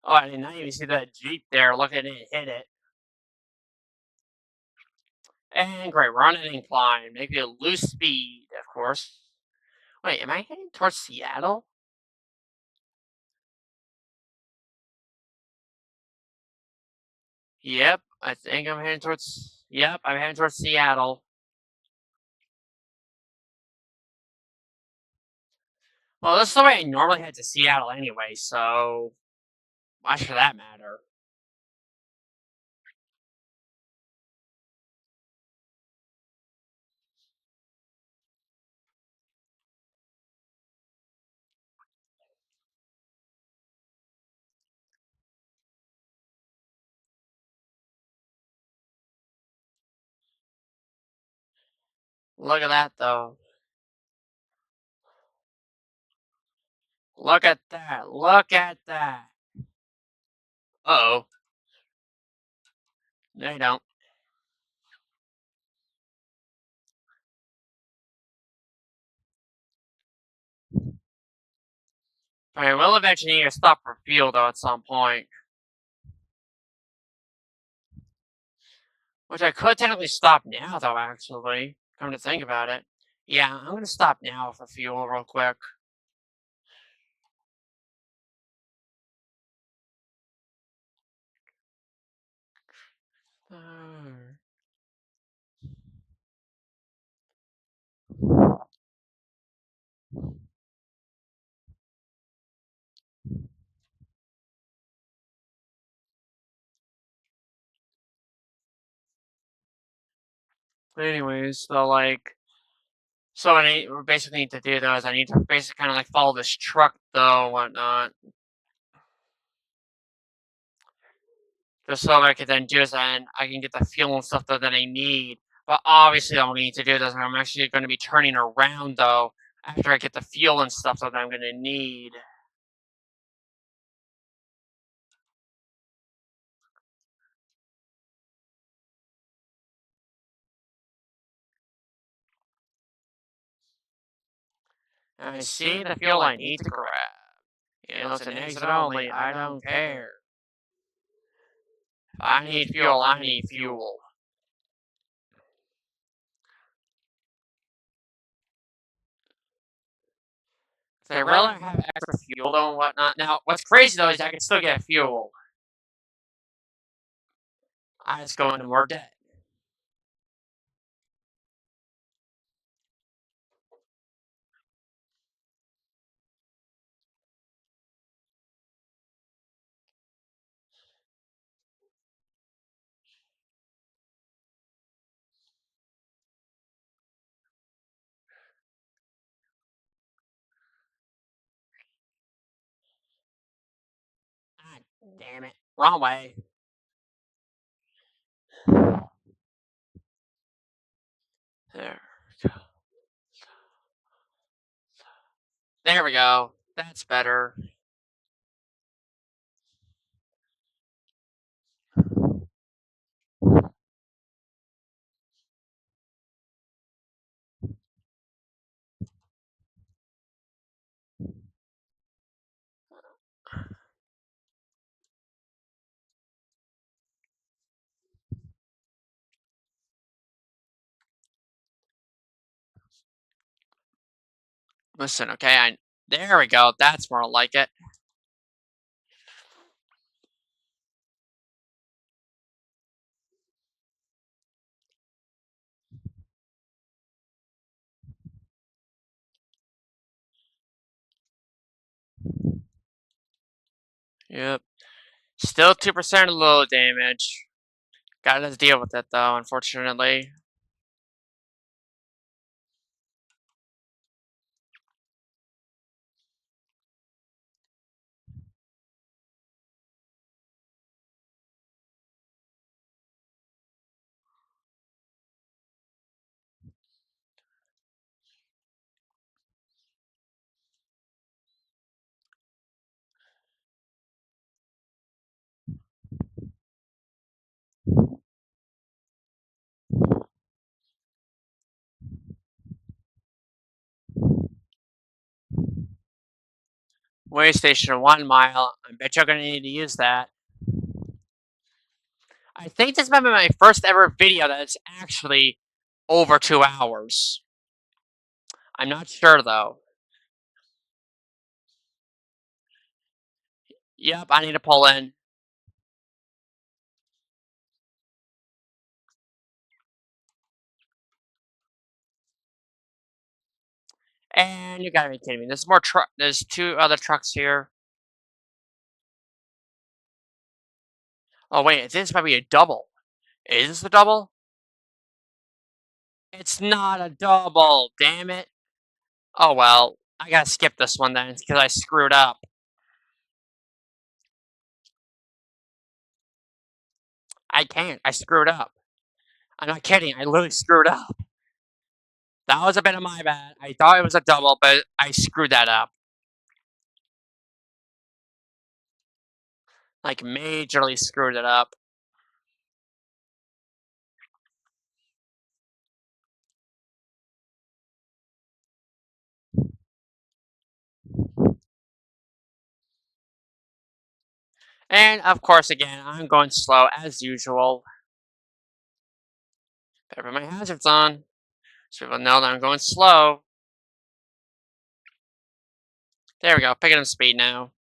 [SPEAKER 1] Oh, I did not even see that Jeep there. Look at it hit it. And great, we're on an incline. Maybe a loose speed, of course. Wait, am I heading towards Seattle? Yep, I think I'm heading towards. Yep, I'm heading towards Seattle. Well, this is the way I normally head to Seattle anyway, so why should that matter? Look at that, though. Look at that. Look at that. Uh-oh. No, you don't. I will eventually need to stop for fuel, though, at some point. Which I could technically stop now, though, actually. Come to think about it. Yeah, I'm gonna stop now for fuel real quick. Uh, Anyways, so, like, so what I basically need to do, though, is I need to basically kind of, like, follow this truck, though, and whatnot. Just so I can then do this, and I can get the fuel and stuff, though, that I need. But obviously, all I need to do this, I'm actually going to be turning around, though, after I get the fuel and stuff, though, that I'm going to need. I see the fuel I need to grab. It's an exit only, I don't care. If I need fuel, I need fuel. They really have extra fuel though and whatnot. Now, what's crazy though is I can still get fuel. I just go into more debt. God damn it. Wrong way. There. There we go. That's better. Listen, okay, there we go. That's more like it. Yep. Still 2% low damage. Gotta deal with it though, unfortunately. Way station 1 mile. I bet you're gonna need to use that. I think this might be my first ever video that's actually over 2 hours. I'm not sure though. Yep, I need to pull in. And you gotta be kidding me. There's more truck. There's two other trucks here. Oh wait, this might be a double. Is this a double? It's not a double. Damn it. Oh well, I gotta skip this one then because I screwed up. I can't. I screwed up. I'm not kidding. I literally screwed up. That was a bit of my bad. I thought it was a double, but I screwed that up. Like majorly screwed it up. And of course, again, I'm going slow as usual. Better put my hazards on so people know that I'm going slow. There we go. Picking up speed now.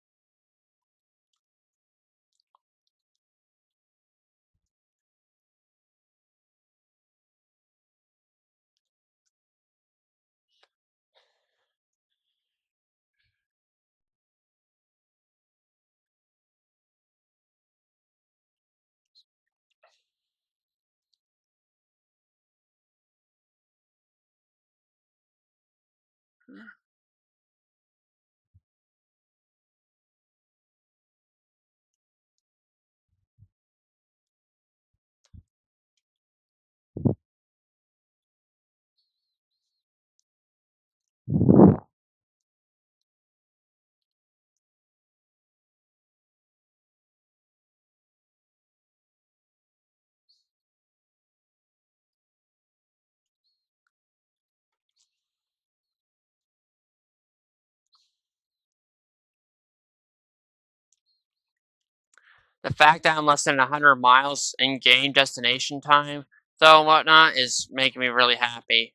[SPEAKER 1] The fact that I'm less than 100 miles in game destination time, though, and whatnot, is making me really happy.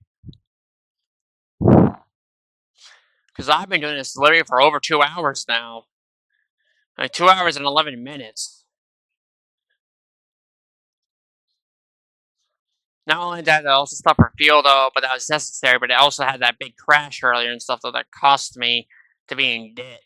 [SPEAKER 1] Because I've been doing this literally for over 2 hours now. Like 2 hours and 11 minutes. Not only that, I also stopped for fuel, though, but that was necessary, but it also had that big crash earlier and stuff, though, that cost me to be in debt.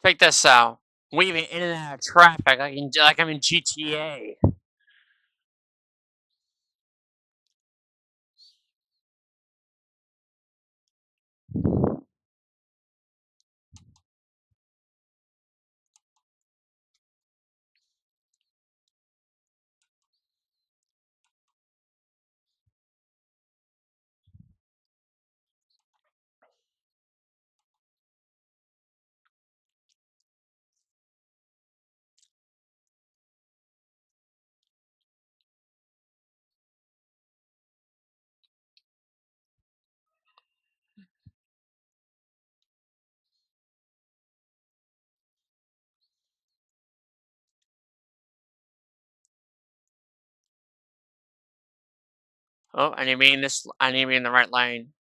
[SPEAKER 1] Check this out. Weaving in and out of traffic like I'm in GTA. Oh, I need to be in this. I need to be in the right lane.